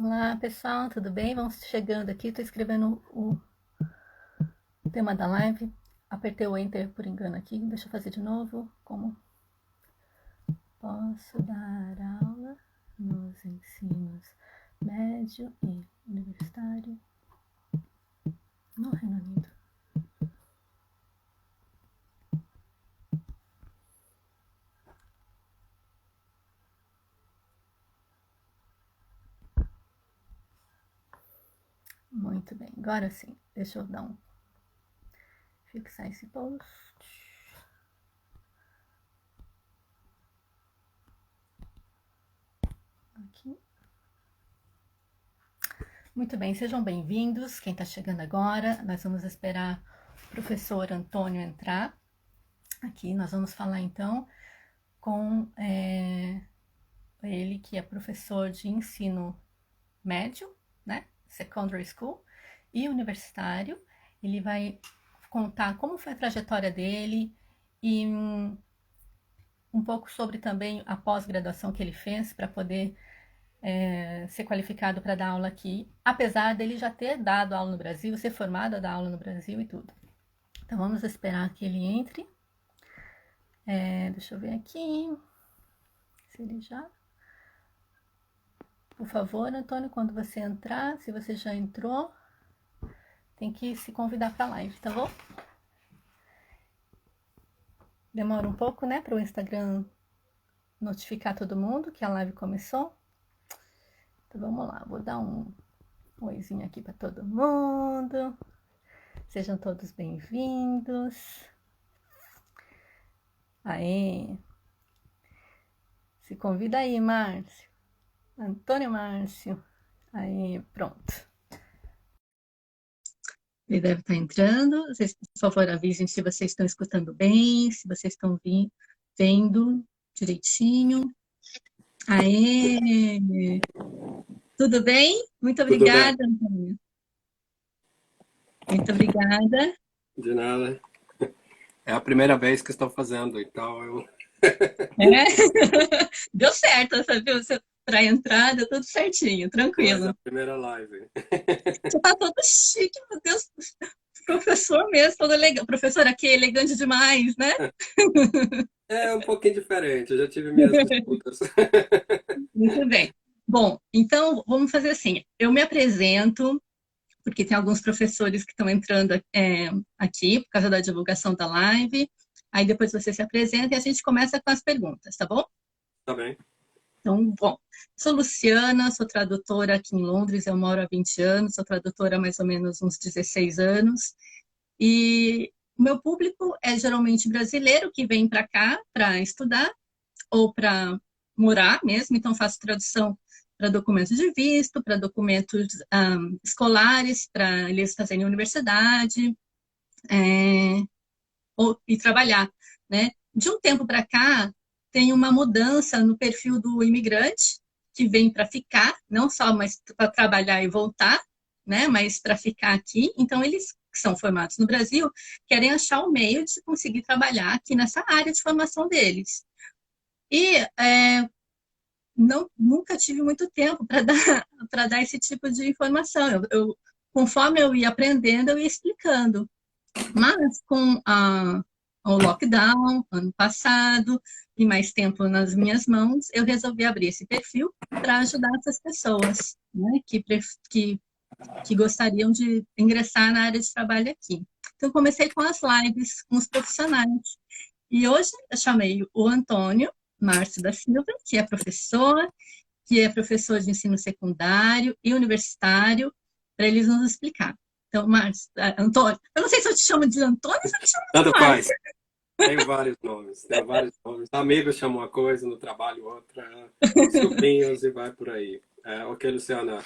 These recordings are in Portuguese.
Olá, pessoal, tudo bem? Vamos chegando aqui. Estou escrevendo o tema da live. Apertei o Enter por engano aqui. Deixa eu fazer de novo. Como posso dar aula nos ensinos médio e universitário no Reino Unido? Muito bem, agora sim. Deixa eu dar fixar esse post. Aqui. Muito bem, sejam bem-vindos. Quem está chegando agora, nós vamos esperar o professor Antônio entrar. Aqui nós vamos falar então com ele, que é professor de ensino médio, né? Secondary School e universitário. Ele vai contar como foi a trajetória dele e um pouco sobre também a pós-graduação que ele fez para poder ser qualificado para dar aula aqui, apesar dele já ter dado aula no Brasil, ser formado a dar aula no Brasil e tudo. Então vamos esperar que ele entre. Deixa eu ver aqui se ele já... Por favor, Antônio, quando você entrar, se você já entrou, tem que se convidar para a live, tá bom? Demora um pouco, né, para o Instagram notificar todo mundo que a live começou. Então vamos lá, vou dar um oizinho aqui para todo mundo. Sejam todos bem-vindos. Aê! Se convida aí, Márcio. Antônio Márcio. Aí, pronto. Ele deve estar entrando. Vocês, por favor, avisem se vocês estão escutando bem, se vocês estão vendo direitinho. Aê! Tudo bem? Muito obrigada, Antônio. Muito obrigada. De nada. É a primeira vez que estou fazendo, então eu... Deu certo, viu? Para entrar, deu tudo certinho, tranquilo. Mas a primeira live. Você tá todo chique, meu Deus. Professor mesmo, todo elegante. Professor aqui, elegante demais, né? É um pouquinho diferente, eu já tive minhas disputas. Muito bem. Bom, então vamos fazer assim. Eu me apresento, porque tem alguns professores que estão entrando aqui por causa da divulgação da live. Aí depois você se apresenta e a gente começa com as perguntas, tá bom? Tá bem. Então, bom, sou Luciana, sou tradutora aqui em Londres, eu moro há 20 anos, sou tradutora há mais ou menos uns 16 anos. E o meu público é geralmente brasileiro que vem para cá para estudar ou para morar mesmo, então faço tradução para documentos de visto, para documentos escolares, para eles fazerem universidade e trabalhar, né? De um tempo para cá, tem uma mudança no perfil do imigrante, que vem para ficar, não só mais para trabalhar e voltar, né? Mas para ficar aqui. Então, eles que são formados no Brasil querem achar o meio de conseguir trabalhar aqui nessa área de formação deles. E nunca tive muito tempo para dar esse tipo de informação. Conforme eu ia aprendendo, eu ia explicando. Mas com o lockdown, ano passado, e mais tempo nas minhas mãos, eu resolvi abrir esse perfil para ajudar essas pessoas, né, que gostariam de ingressar na área de trabalho aqui. Então, comecei com as lives com os profissionais. E hoje eu chamei o Antônio Márcio da Silva, que é professor de ensino secundário e universitário, para eles nos explicar. Então, Márcio, Antônio, eu não sei se eu te chamo de Antônio ou se eu te chamo de Tanto Márcio. faz. Tenho vários nomes. Amigos chamam uma coisa, no trabalho outra, sobrinhos e vai por aí. Ok, Luciana.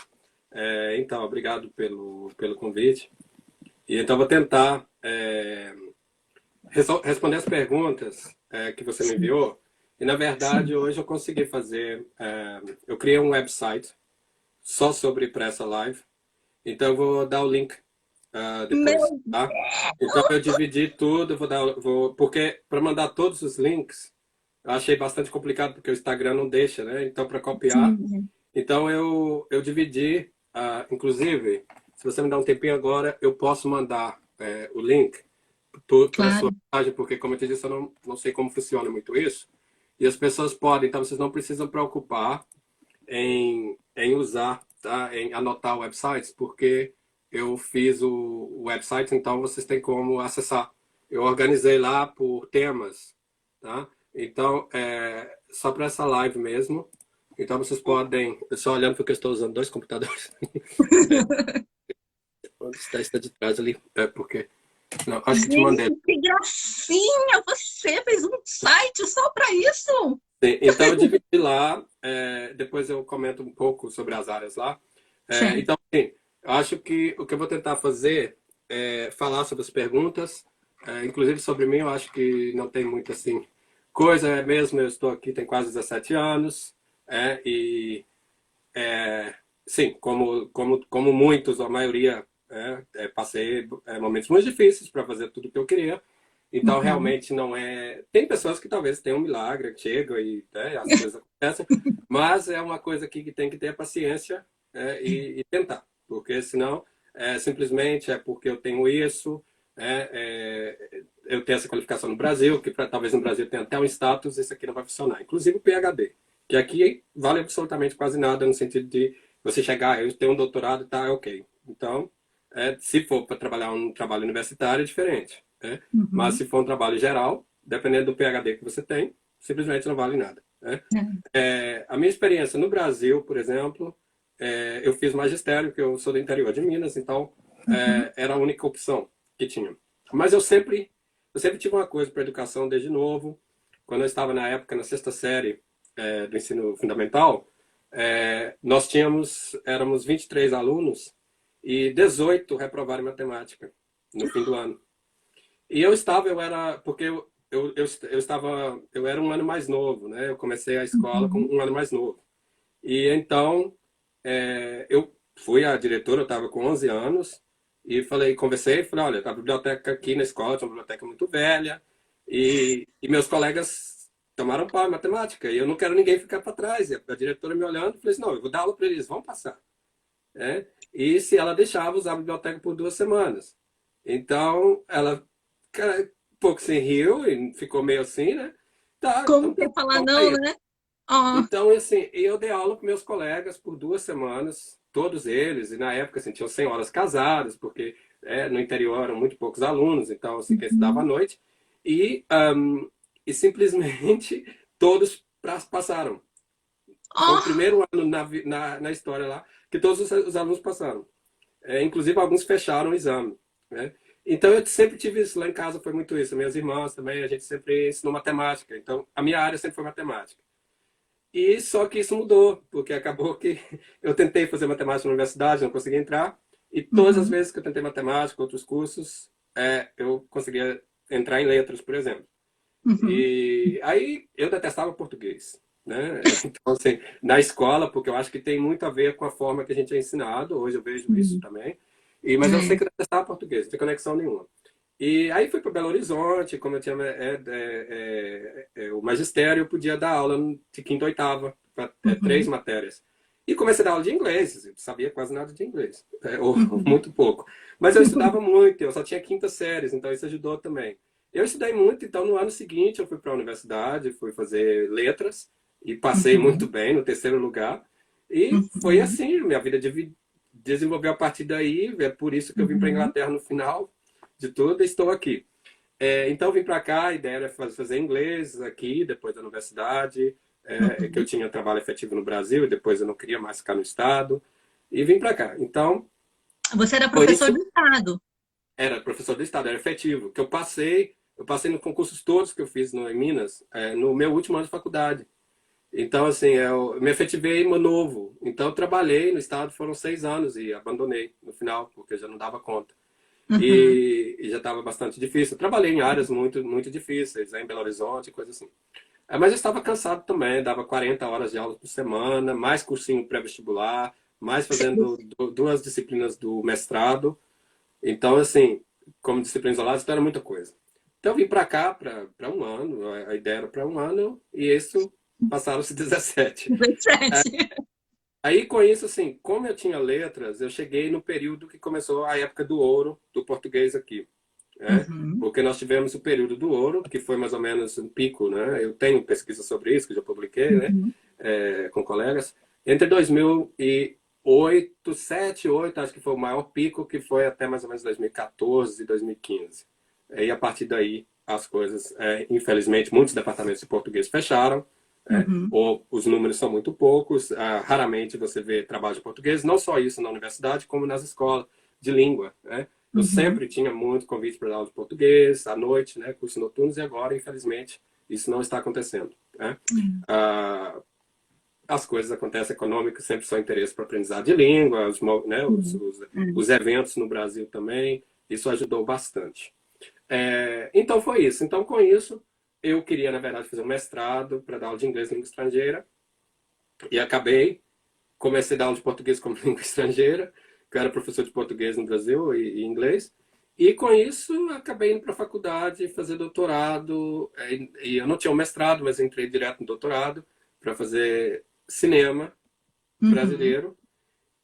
Então, obrigado pelo convite. E então vou tentar responder as perguntas que você me enviou. E, na verdade, hoje eu consegui fazer... eu criei um website só para essa live. Então, eu vou dar o link depois, tá? Então, eu dividi tudo, porque para mandar todos os links, eu achei bastante complicado, porque o Instagram não deixa, né? Então, para copiar... Então, eu dividi, inclusive, se você me dá um tempinho agora, eu posso mandar o link para a sua Claro. página, porque, como eu te disse, eu não sei como funciona muito isso. E as pessoas podem, então vocês não precisam preocupar em usar, tá? Em anotar websites, porque eu fiz o website, então vocês têm como acessar. Eu organizei lá por temas, tá? Então, só para essa live mesmo. Então vocês podem, eu só olhando porque eu estou usando dois computadores. Onde está de trás ali? Porque não, acho que te mandei. Gente, que gracinha! Você fez um site só para isso? Sim, então eu dividi lá, depois eu comento um pouco sobre as áreas lá. Certo. Então, sim, eu acho que o que eu vou tentar fazer é falar sobre as perguntas, inclusive sobre mim, eu acho que não tem muito assim coisa, é mesmo, eu estou aqui tem quase 17 anos, e sim, como muitos, a maioria, passei momentos muito difíceis para fazer tudo o que eu queria. Então, Uhum. realmente não é. Tem pessoas que talvez tenham um milagre, que chegam e as coisas acontecem, mas é uma coisa que tem que ter paciência e tentar, porque senão simplesmente é porque eu tenho isso, eu tenho essa qualificação no Brasil, que talvez no Brasil tenha até um status, isso aqui não vai funcionar. Inclusive o PhD, que aqui vale absolutamente quase nada no sentido de você chegar, eu tenho um doutorado, tá, ok. Então, se for para trabalhar um trabalho universitário, é diferente. Né? Mas Uhum. se for um trabalho geral, dependendo do PhD que você tem, simplesmente não vale nada. Né? É. A minha experiência no Brasil, por exemplo, eu fiz magistério, que eu sou do interior de Minas, então Uhum. era a única opção que tinha. Mas eu sempre tive uma coisa para educação desde novo. Quando eu estava na época na sexta série do ensino fundamental, nós éramos 23 alunos e 18 reprovaram em matemática no fim do ano. E porque eu era um ano mais novo, né? Eu comecei a escola com Uhum. um ano mais novo. E então, eu fui à diretora, eu estava com 11 anos, e falei, olha, a biblioteca aqui na escola é uma biblioteca muito velha, e meus colegas tomaram pau em matemática, e eu não quero ninguém ficar para trás. E a diretora me olhando, falei assim, não, eu vou dar aula para eles, vão passar. Né? E se ela deixava usar a biblioteca por 2 semanas. Então, ela cara, um pouco se riu e ficou meio assim, né? Tá, Como então que tá eu falar bom, não, aí. né? Ó. Então, assim, eu dei aula com meus colegas por 2 semanas, todos eles, e na época, assim, tinham senhoras casadas, porque no interior eram muito poucos alunos, então, assim, quem estudava à Uhum. noite, e, e simplesmente todos passaram. Foi o Ó. primeiro ano na história lá que todos os alunos passaram. Inclusive, alguns fecharam o exame. Né? Então, eu sempre tive isso. Lá em casa foi muito isso. Minhas irmãs também, a gente sempre ensinou matemática. Então, a minha área sempre foi matemática. E só que isso mudou, porque acabou que eu tentei fazer matemática na universidade, não consegui entrar. E todas as Uhum. vezes que eu tentei matemática, outros cursos, eu conseguia entrar em letras, por exemplo. Uhum. E aí eu detestava português. Né? Então, assim, na escola, porque eu acho que tem muito a ver com a forma que a gente é ensinado, hoje eu vejo isso Uhum. também. Mas eu sei É. que eu detestava português, não tem conexão nenhuma. E aí fui para Belo Horizonte, como eu tinha o magistério, eu podia dar aula de quinta e oitava, para 3 matérias. E comecei a dar aula de inglês, eu sabia quase nada de inglês, ou Uhum. muito pouco. Mas eu estudava muito, eu só tinha quinta séries, então isso ajudou também. Eu estudei muito, então no ano seguinte eu fui para a universidade, fui fazer letras, e passei muito Uhum. bem no terceiro lugar. E foi Uhum. assim, minha vida desenvolveu a partir daí, é por isso que eu vim para a Uhum. Inglaterra no final de tudo e estou aqui. Então vim para cá, a ideia era fazer inglês aqui, depois da universidade, que eu Uhum. tinha trabalho efetivo no Brasil e depois eu não queria mais ficar no estado, e vim para cá. Então, Você era por professor isso, do estado. era professor do estado, era efetivo, que eu passei nos concursos todos que eu fiz em Minas, no meu último ano de faculdade. Então, assim, eu me efetivei novo. Então, eu trabalhei no estado, foram 6 anos e abandonei no final, porque eu já não dava conta. Uhum. E já estava bastante difícil. Eu trabalhei em áreas muito, muito difíceis, em Belo Horizonte, coisa assim. Mas eu estava cansado também, dava 40 horas de aula por semana, mais cursinho pré-vestibular, mais fazendo 2 disciplinas do mestrado. Então, assim, como disciplina isolada, isso era muita coisa. Então, eu vim para cá para um ano, a ideia era para um ano, e isso passaram-se 17. 17. Aí, com isso, assim, como eu tinha letras, eu cheguei no período que começou a época do ouro do português aqui, né? Uhum, Porque nós tivemos o período do ouro, que foi mais ou menos um pico, né? Eu tenho pesquisa sobre isso, que já publiquei, né? uhum, Com colegas. Entre 2008, 7, 8, acho que foi o maior pico, que foi até mais ou menos 2014, 2015. E a partir daí, as coisas, infelizmente, muitos departamentos de português fecharam, uhum, ou os números são muito poucos, raramente você vê trabalho de português, não só isso na universidade, como nas escolas de língua, né? Eu uhum, sempre tinha muito convite para dar aula de português, à noite, né, cursos noturnos, e agora, infelizmente, isso não está acontecendo, né? uhum, Ah, as coisas acontecem econômicas, sempre são interesse para aprendizado de língua, né, uhum, uhum, os eventos no Brasil também, isso ajudou bastante. Então foi isso. Então com isso, eu queria, na verdade, fazer um mestrado para dar aula de inglês língua estrangeira, e acabei, comecei a dar aula de português como língua estrangeira, que eu era professor de português no Brasil e inglês, e com isso acabei indo para a faculdade fazer doutorado, e eu não tinha um mestrado, mas entrei direto no doutorado para fazer cinema uhum. brasileiro.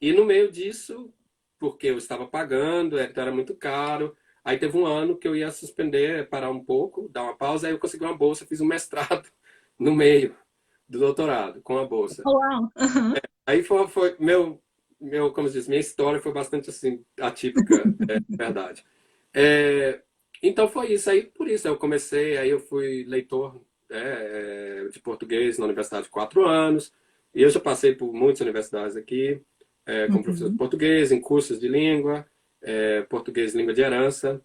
E no meio disso, porque eu estava pagando, então era muito caro. Aí teve um ano que eu ia suspender, parar um pouco, dar uma pausa, aí eu consegui uma bolsa, fiz um mestrado no meio do doutorado, com a bolsa. Uau! Uhum. Aí foi como se diz, minha história foi bastante assim, atípica, verdade. É, então foi isso, aí por isso eu comecei, aí eu fui leitor de português na universidade 4 anos, e eu já passei por muitas universidades aqui, como professor de Uhum, português, em cursos de língua, português língua de herança,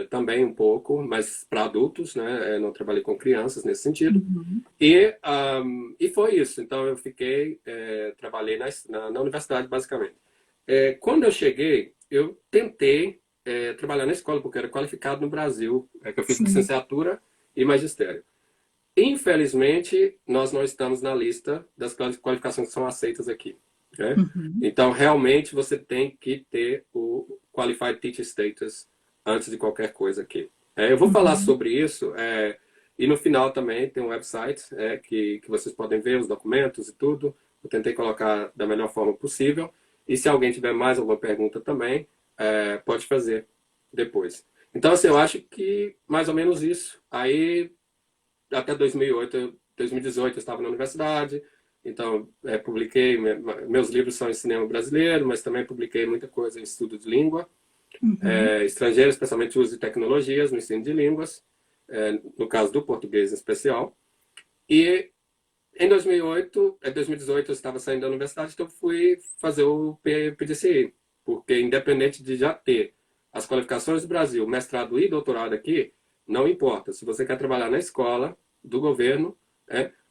também um pouco, mas para adultos, né? Não trabalhei com crianças nesse sentido. uhum, E foi isso. Então eu fiquei, trabalhei na universidade basicamente. Quando eu cheguei, eu tentei trabalhar na escola porque eu era qualificado no Brasil, que eu fiz sim. licenciatura e magistério. Infelizmente, nós não estamos na lista das qualificações que são aceitas aqui, né? Uhum, Então, realmente, você tem que ter o Qualified Teacher Status antes de qualquer coisa aqui. Eu vou falar uhum, sobre isso, e no final também tem um website que vocês podem ver os documentos e tudo. Eu tentei colocar da melhor forma possível. E se alguém tiver mais alguma pergunta também, pode fazer depois. Então, assim, eu acho que mais ou menos isso. Aí até 2008, 2018 eu estava na universidade, então publiquei, meus livros são em cinema brasileiro, mas também publiquei muita coisa em estudo de língua uhum, estrangeira, especialmente uso de tecnologias no ensino de línguas, no caso do português em especial. E em 2018 eu estava saindo da universidade, então fui fazer o PDCI, porque independente de já ter as qualificações do Brasil, mestrado e doutorado aqui, não importa. Se você quer trabalhar na escola do governo,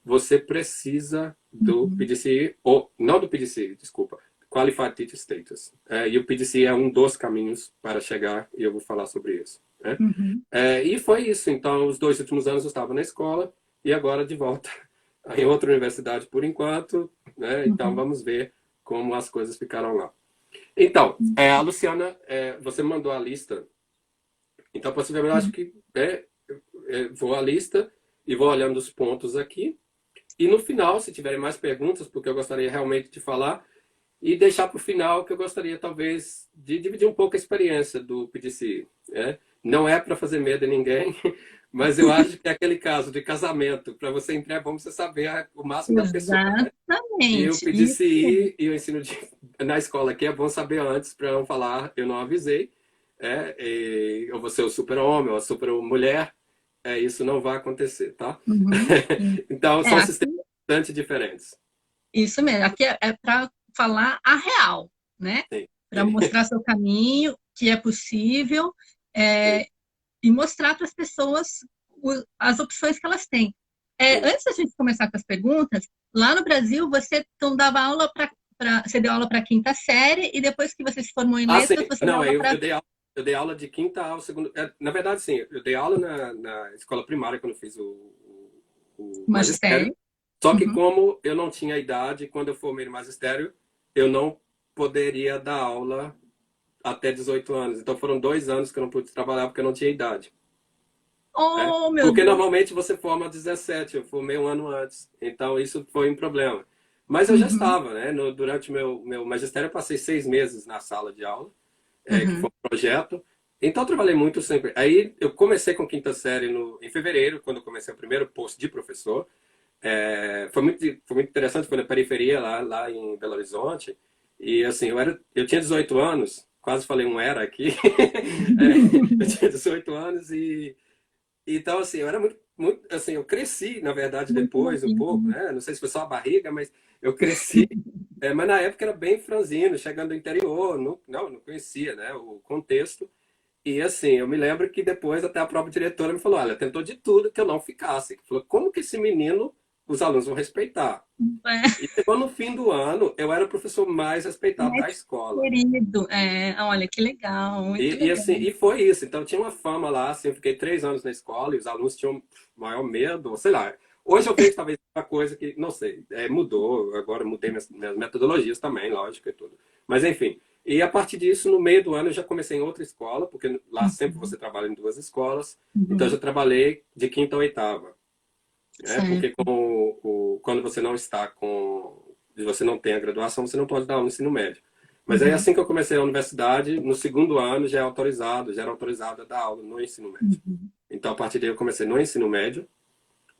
você precisa do uhum, PDCI, ou não do PDCI, desculpa, Qualified Teacher Status. E o PDCI é um dos caminhos para chegar, e eu vou falar sobre isso. Né? uhum, E foi isso. Então, os 2 últimos anos eu estava na escola, e agora de volta em outra universidade por enquanto, né? Então uhum, vamos ver como as coisas ficaram lá. Então, a Luciana, você mandou a lista, então possivelmente eu acho uhum. que vou à lista e vou olhando os pontos aqui. E no final, se tiverem mais perguntas, porque eu gostaria realmente de falar, e deixar para o final que eu gostaria talvez de dividir um pouco a experiência do PDC. Não é para fazer medo em ninguém, mas eu acho que é aquele caso de casamento. Para você entrar é bom você saber o máximo da pessoa. E o Exatamente. Isso. PDCI e o na escola aqui é bom saber antes para não falar, eu não avisei. Eu vou ser o super-homem ou a super-mulher. Isso não vai acontecer, tá? Uhum. Então, É, são aqui, sistemas bastante diferentes. isso mesmo. Aqui é para falar a real, né? Sim, Para sim, mostrar seu caminho, que é possível, sim. é, e mostrar para as pessoas as opções que elas têm. Sim. Antes da gente começar com as perguntas, lá no Brasil você então dava aula você deu aula para a quinta série e depois que você se formou em Sim. letras, você deu Não, aula para eu dei aula de quinta ao segundo. Na verdade, sim, eu dei aula na escola primária quando eu fiz o magistério. magistério. Só que Uhum. como eu não tinha idade, quando eu formei no magistério, eu não poderia dar aula até 18 anos. Então foram 2 anos que eu não pude trabalhar porque eu não tinha idade. Oh, meu Porque Deus. normalmente você forma 17, eu formei um ano antes. Então isso foi um problema. Mas eu já Uhum. estava, né? Durante o meu magistério, eu passei 6 meses na sala de aula, que foi Uhum. um projeto. Então, eu trabalhei muito sempre. Aí, eu comecei com quinta série em fevereiro, quando eu comecei o primeiro posto de professor. Foi muito interessante, foi na periferia, lá em Belo Horizonte. E, assim, eu tinha 18 anos, quase falei um era aqui. Eu tinha 18 anos e então, assim, eu era muito, assim, eu cresci, na verdade, Muito depois um pouco, novinho. né? Não sei se foi só a barriga, mas eu cresci. Mas na época era bem franzino, chegando do interior, não conhecia, né, o contexto. E assim, eu me lembro que depois até a própria diretora me falou, olha, tentou de tudo que eu não ficasse. Falou, como que esse menino os alunos vão respeitar? É, E chegou no fim do ano, eu era o professor mais respeitado mais da escola. querido. É, olha, que legal, muito legal. Assim, e foi isso. Então tinha uma fama lá, assim, eu fiquei 3 anos na escola e os alunos tinham maior medo, sei lá. Hoje eu vejo talvez uma coisa que, não sei, mudou, agora eu mudei minhas metodologias também, lógico e tudo. Mas enfim, e a partir disso, no meio do ano, eu já comecei em outra escola, porque lá sempre Uhum. você trabalha em duas escolas, então eu já Uhum. trabalhei de quinta a oitava, né? Porque Certo. quando você não está você não tem a graduação, você não pode dar aula no ensino médio. Mas aí, Uhum. assim que eu comecei a universidade, no segundo ano já era autorizado a dar aula no ensino médio. Uhum. Então, a partir daí, eu comecei no ensino médio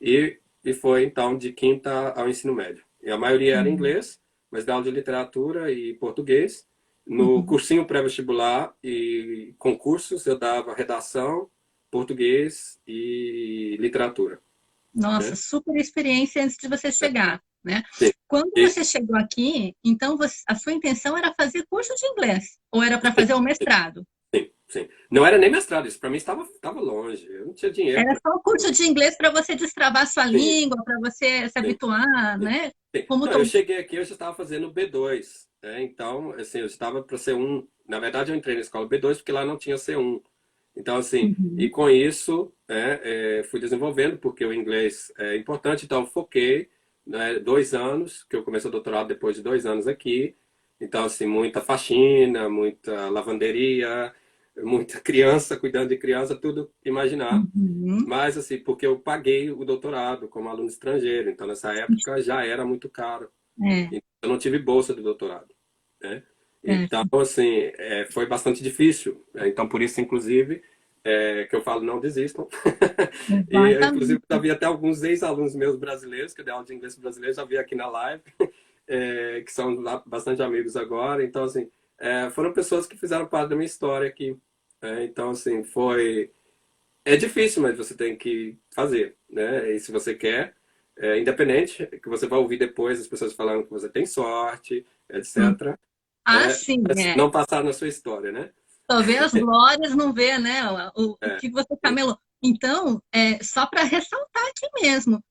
e foi, então, de quinta ao ensino médio. E a maioria era Uhum. inglês, mas dá aula de literatura e português. No Uhum. cursinho pré-vestibular e concursos, eu dava redação, português e literatura, Nossa, né? super experiência antes de você chegar, né? Sim. Quando E, você chegou aqui, então a sua intenção era fazer curso de inglês ou era para fazer o mestrado? sim, sim. Não era nem mestrado, isso para mim estava longe. Eu não tinha dinheiro Era para. só o curso de inglês para você destravar sua Sim, língua, para você se sim, habituar, sim, né? sim. Como Não, eu todo. cheguei aqui, eu já estava fazendo B2, né? Então, assim, eu estava para ser um. Na verdade, eu entrei na escola B2 porque lá não tinha C1. Então, assim, e Uhum. com isso, né, fui desenvolvendo, porque o inglês é importante, então foquei, né, 2 anos, que eu comecei o doutorado depois de 2 anos aqui. Então, assim, muita faxina, muita lavanderia, muita criança, cuidando de criança, tudo imaginar. Uhum. Mas, assim, porque eu paguei o doutorado como aluno estrangeiro, então nessa época já era muito caro. É, Então, eu não tive bolsa de doutorado, né? Então, certo. assim, foi bastante difícil. Então, por isso, inclusive, que eu falo, não desistam. E, inclusive, Exatamente. havia até alguns ex-alunos meus brasileiros, que eu dei aula de inglês brasileiro, já vi aqui na live, que são bastante amigos agora. Então, assim, foram pessoas que fizeram parte da minha história aqui. Então, assim, é difícil, mas você tem que fazer, né? E se você quer, independente, que você vai ouvir depois as pessoas falando que você tem sorte, Hum. etc. Ah, sim, Mas é. não passar na sua história, né? Só vê as glórias, não vê, né, o É, que você sim, camelou. Então, só para ressaltar aqui mesmo,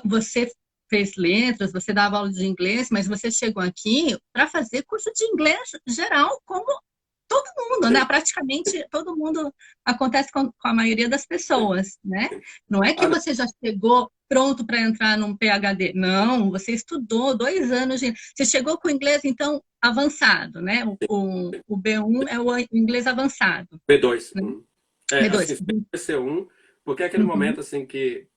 você fez letras, você dava aula de inglês, mas você chegou aqui para fazer curso de inglês geral, como todo mundo, né? sim, Praticamente todo mundo acontece com a maioria das sim, pessoas, né? sim. Não é que Ah, não, você já chegou pronto para entrar num PhD. Não, você estudou 2 anos de. Você chegou com o inglês, então, avançado, né? O B1 é o inglês avançado, B2. né? Assim, B2. C1, porque é aquele Uhum, momento assim que,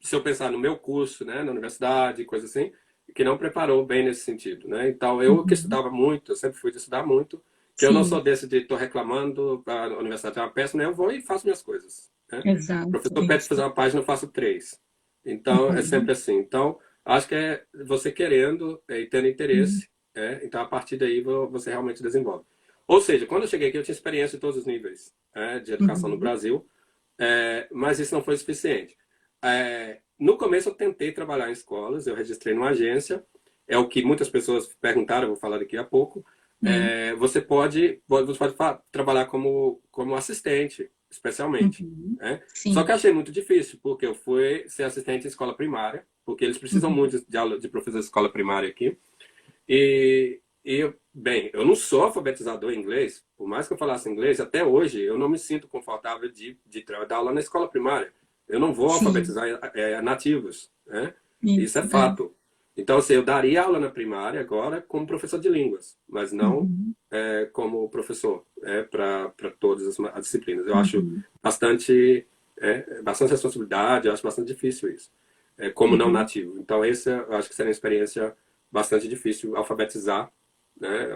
se eu pensar no meu curso, né, na universidade, coisa assim, que não preparou bem nesse sentido, né? Então, eu que uhum. estudava muito, eu sempre fui de estudar muito, que eu não sou Sim, desse de estou reclamando, a universidade é uma péssima, né? Eu vou e faço minhas coisas, né? O exato, professor pede para isso. fazer uma página, eu faço três. Então, é Uhum, sempre assim. Então, acho que é você querendo e tendo uhum, interesse, então a partir daí você realmente desenvolve. Ou seja, quando eu cheguei aqui, eu tinha experiência em todos os níveis, de educação no uhum, Brasil, mas isso não foi suficiente. No começo, eu tentei trabalhar em escolas, eu registrei numa agência, é o que muitas pessoas perguntaram, eu vou falar daqui a pouco. Você pode trabalhar como assistente, especialmente. uhum. Né? Só Sim. que eu achei muito difícil, porque eu fui ser assistente em escola primária, porque eles precisam Uhum, muito de aula de professor de escola primária aqui. Bem, eu não sou alfabetizador em inglês, por mais que eu falasse inglês, até hoje eu não me sinto confortável de dar aula na escola primária. Eu não vou sim, alfabetizar nativos, né? Isso é isso, é. fato. Então, assim, eu daria aula na primária agora como professor de línguas, mas não Uhum, como professor para todas as disciplinas. Eu acho uhum, bastante responsabilidade, eu acho bastante difícil isso, como não uhum. nativo. Então, essa eu acho que seria uma experiência bastante difícil alfabetizar, né,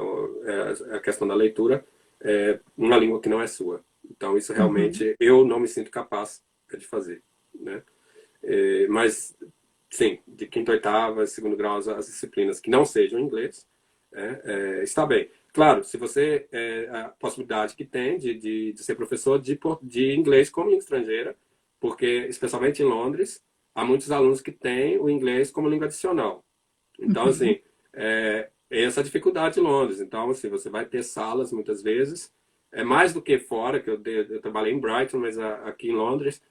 a questão da leitura, uma língua que não é sua. Então, isso realmente eu não me sinto capaz de fazer, né? Mas, sim, de quinta, oitava, segundo grau, as disciplinas que não sejam inglês, está bem. Claro, se você, a possibilidade que tem de ser professor de inglês como língua estrangeira, porque, especialmente em Londres, há muitos alunos que têm o inglês como língua adicional. Então, assim, essa dificuldade em Londres. Então, assim, você vai ter salas, muitas vezes, mais do que fora, que eu trabalhei em Brighton, mas aqui em Londres,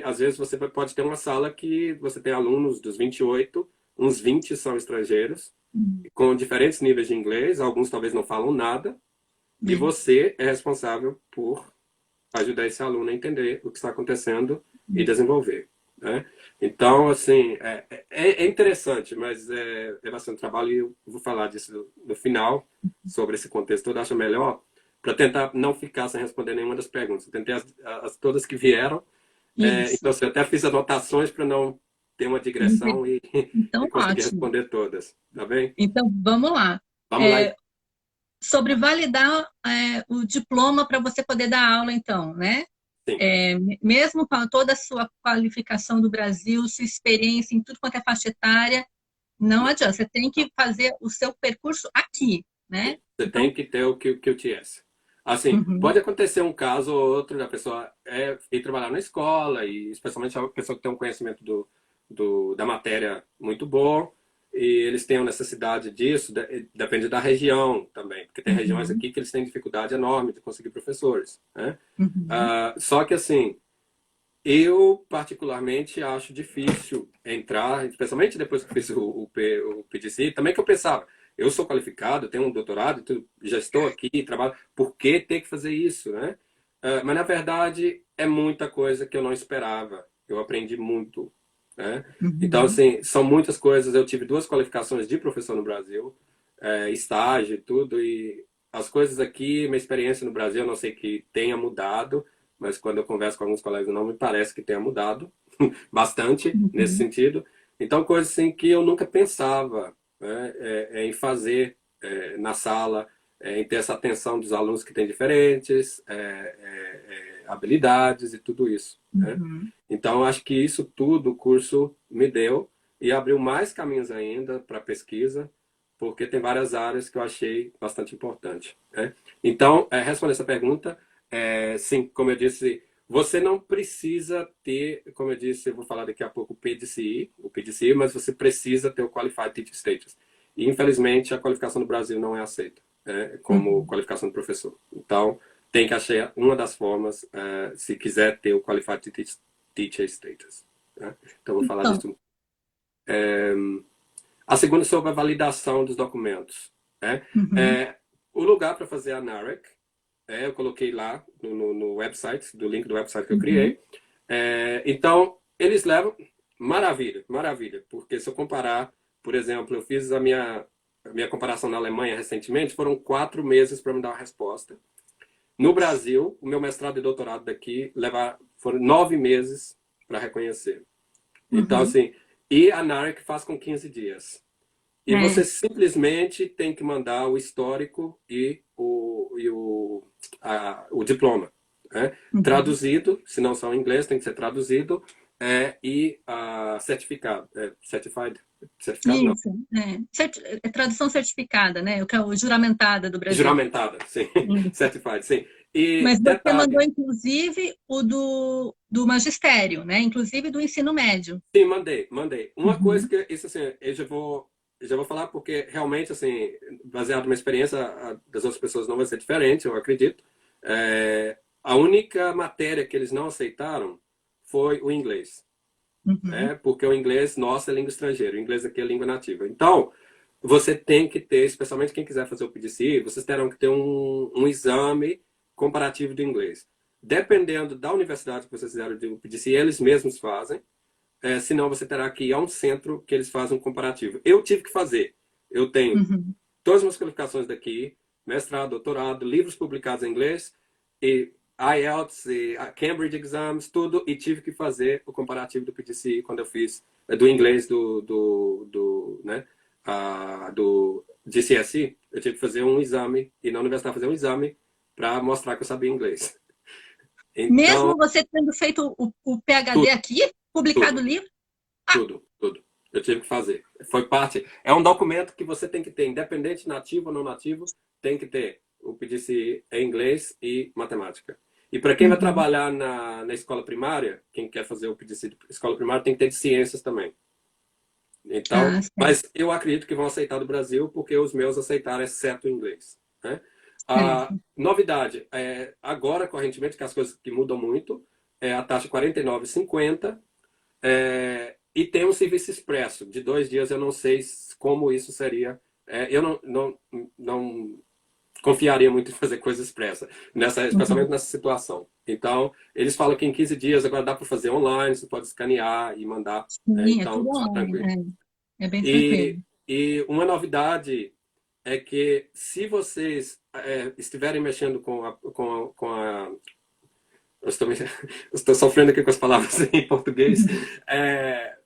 às vezes você pode ter uma sala que você tem alunos dos 28, uns 20 são estrangeiros, com diferentes níveis de inglês, alguns talvez não falam nada, e você é responsável por ajudar esse aluno a entender o que está acontecendo e desenvolver, né? Então, assim, é interessante, mas é bastante trabalho e eu vou falar disso no final, sobre esse contexto todo. Acho melhor, para tentar não ficar sem responder nenhuma das perguntas. Eu tentei todas que vieram, Isso. então assim, eu até fiz anotações para não ter uma digressão e Então, conseguir ótimo. responder todas, tá bem? Então, vamos lá. Vamos lá. É, sobre validar o diploma para você poder dar aula, então, né? Sim. Mesmo com toda a sua qualificação do Brasil, sua experiência em tudo quanto é faixa etária, não adianta. Você tem que fazer o seu percurso aqui, né? Você Então, tem que ter o QTS. Assim, uhum, pode acontecer um caso ou outro da pessoa ir trabalhar na escola, e especialmente a pessoa que tem um conhecimento da matéria muito bom, e eles tenham necessidade disso, depende da região também, porque tem regiões uhum, aqui que eles têm dificuldade enorme de conseguir professores, né? uhum, Só que assim, eu particularmente acho difícil entrar, especialmente depois que fiz o PDC, também que eu pensava, eu sou qualificado, tenho um doutorado, já estou aqui, trabalho, por que ter que fazer isso, né? Mas na verdade é muita coisa que eu não esperava, eu aprendi muito, né? Então, uhum. assim, são muitas coisas, eu tive 2 qualificações de professor no Brasil, estágio e tudo, e as coisas aqui, minha experiência no Brasil, eu não sei que tenha mudado, mas quando eu converso com alguns colegas não me parece que tenha mudado bastante nesse Uhum. sentido. Então, coisas assim que eu nunca pensava, né, em fazer na sala, em ter essa atenção dos alunos que têm diferentes habilidades e tudo isso, né? Uhum. Então, acho que isso tudo o curso me deu e abriu mais caminhos ainda para pesquisa, porque tem várias áreas que eu achei bastante importante, né? Então, respondendo essa pergunta, sim, como eu disse, você não precisa ter, como eu disse, eu vou falar daqui a pouco o PDCE, mas você precisa ter o Qualified Teacher Status. E, infelizmente, a qualificação no Brasil não é aceita, como Uhum. qualificação de professor. Então, tem que achar uma das formas, se quiser ter o Qualified Teacher Status, né? Então, eu vou falar Então, disso. A segunda é sobre a validação dos documentos, né? uhum, O lugar para fazer a NAREC, eu coloquei lá no website, do link do website que eu uhum, criei. Então, eles levam. Maravilha, maravilha. Porque se eu comparar, por exemplo, eu fiz a minha comparação na Alemanha recentemente, foram 4 meses para me dar uma resposta. No Brasil, o meu mestrado e doutorado daqui foram 9 meses para reconhecer. Então, uhum. assim, e a NAREC faz com 15 dias. E você É, simplesmente tem que mandar o histórico e o diploma, né? uhum. Traduzido, se não são em inglês, tem que ser traduzido, e certificado. Certificado não. Isso, tradução certificada, né? O que é o juramentada do Brasil. Juramentada, sim. Isso. Certified, sim. E Mas você mandou, detalhe, inclusive, o do magistério, né? Inclusive do ensino médio. sim, mandei. Uma coisa Uhum, que, isso assim, eu já vou falar porque realmente, assim, baseado na experiência das outras pessoas não vai ser diferente, eu acredito. A única matéria que eles não aceitaram foi o inglês, uhum, porque o inglês, nossa, é língua estrangeira, o inglês aqui é língua nativa. Então, você tem que ter, especialmente quem quiser fazer o PDC, vocês terão que ter um exame comparativo do inglês. Dependendo da universidade que vocês fizeram o PDC, eles mesmos fazem. Senão você terá que ir a um centro que eles fazem um comparativo. Eu tive que fazer. Eu tenho uhum. todas as minhas qualificações daqui, mestrado, doutorado, livros publicados em inglês, e IELTS, e Cambridge Exams, tudo, e tive que fazer o comparativo do PDC quando eu fiz, do inglês né, do GCSE, eu tive que fazer um exame, e na universidade fazer um exame para mostrar que eu sabia inglês. Então, Mesmo você tendo feito o PhD tudo, aqui, publicado o tudo, livro? tudo. Eu tive que fazer. Foi parte. É um documento que você tem que ter, independente nativo ou não nativo, tem que ter o PDCE em inglês e matemática. E para quem vai Uhum. trabalhar na escola primária, quem quer fazer o PDCE de escola primária, tem que ter de ciências também. Então, Ah, certo, mas eu acredito que vão aceitar do Brasil, porque os meus aceitaram, exceto o inglês. Né? A certo. novidade, agora, correntemente, que as coisas que mudam muito, é a taxa 49,50, e tem um serviço expresso de 2 dias. Eu não sei como isso seria. Eu não confiaria muito em fazer coisa expressa, Uhum. especialmente nessa situação. Então, eles falam que em 15 dias agora dá para fazer online, você pode escanear e mandar. Sim, é Então, tudo está tranquilo. online. É bem E, tranquilo. e uma novidade é que se vocês estiverem mexendo com a eu estou, eu estou sofrendo aqui com as palavras em português. É,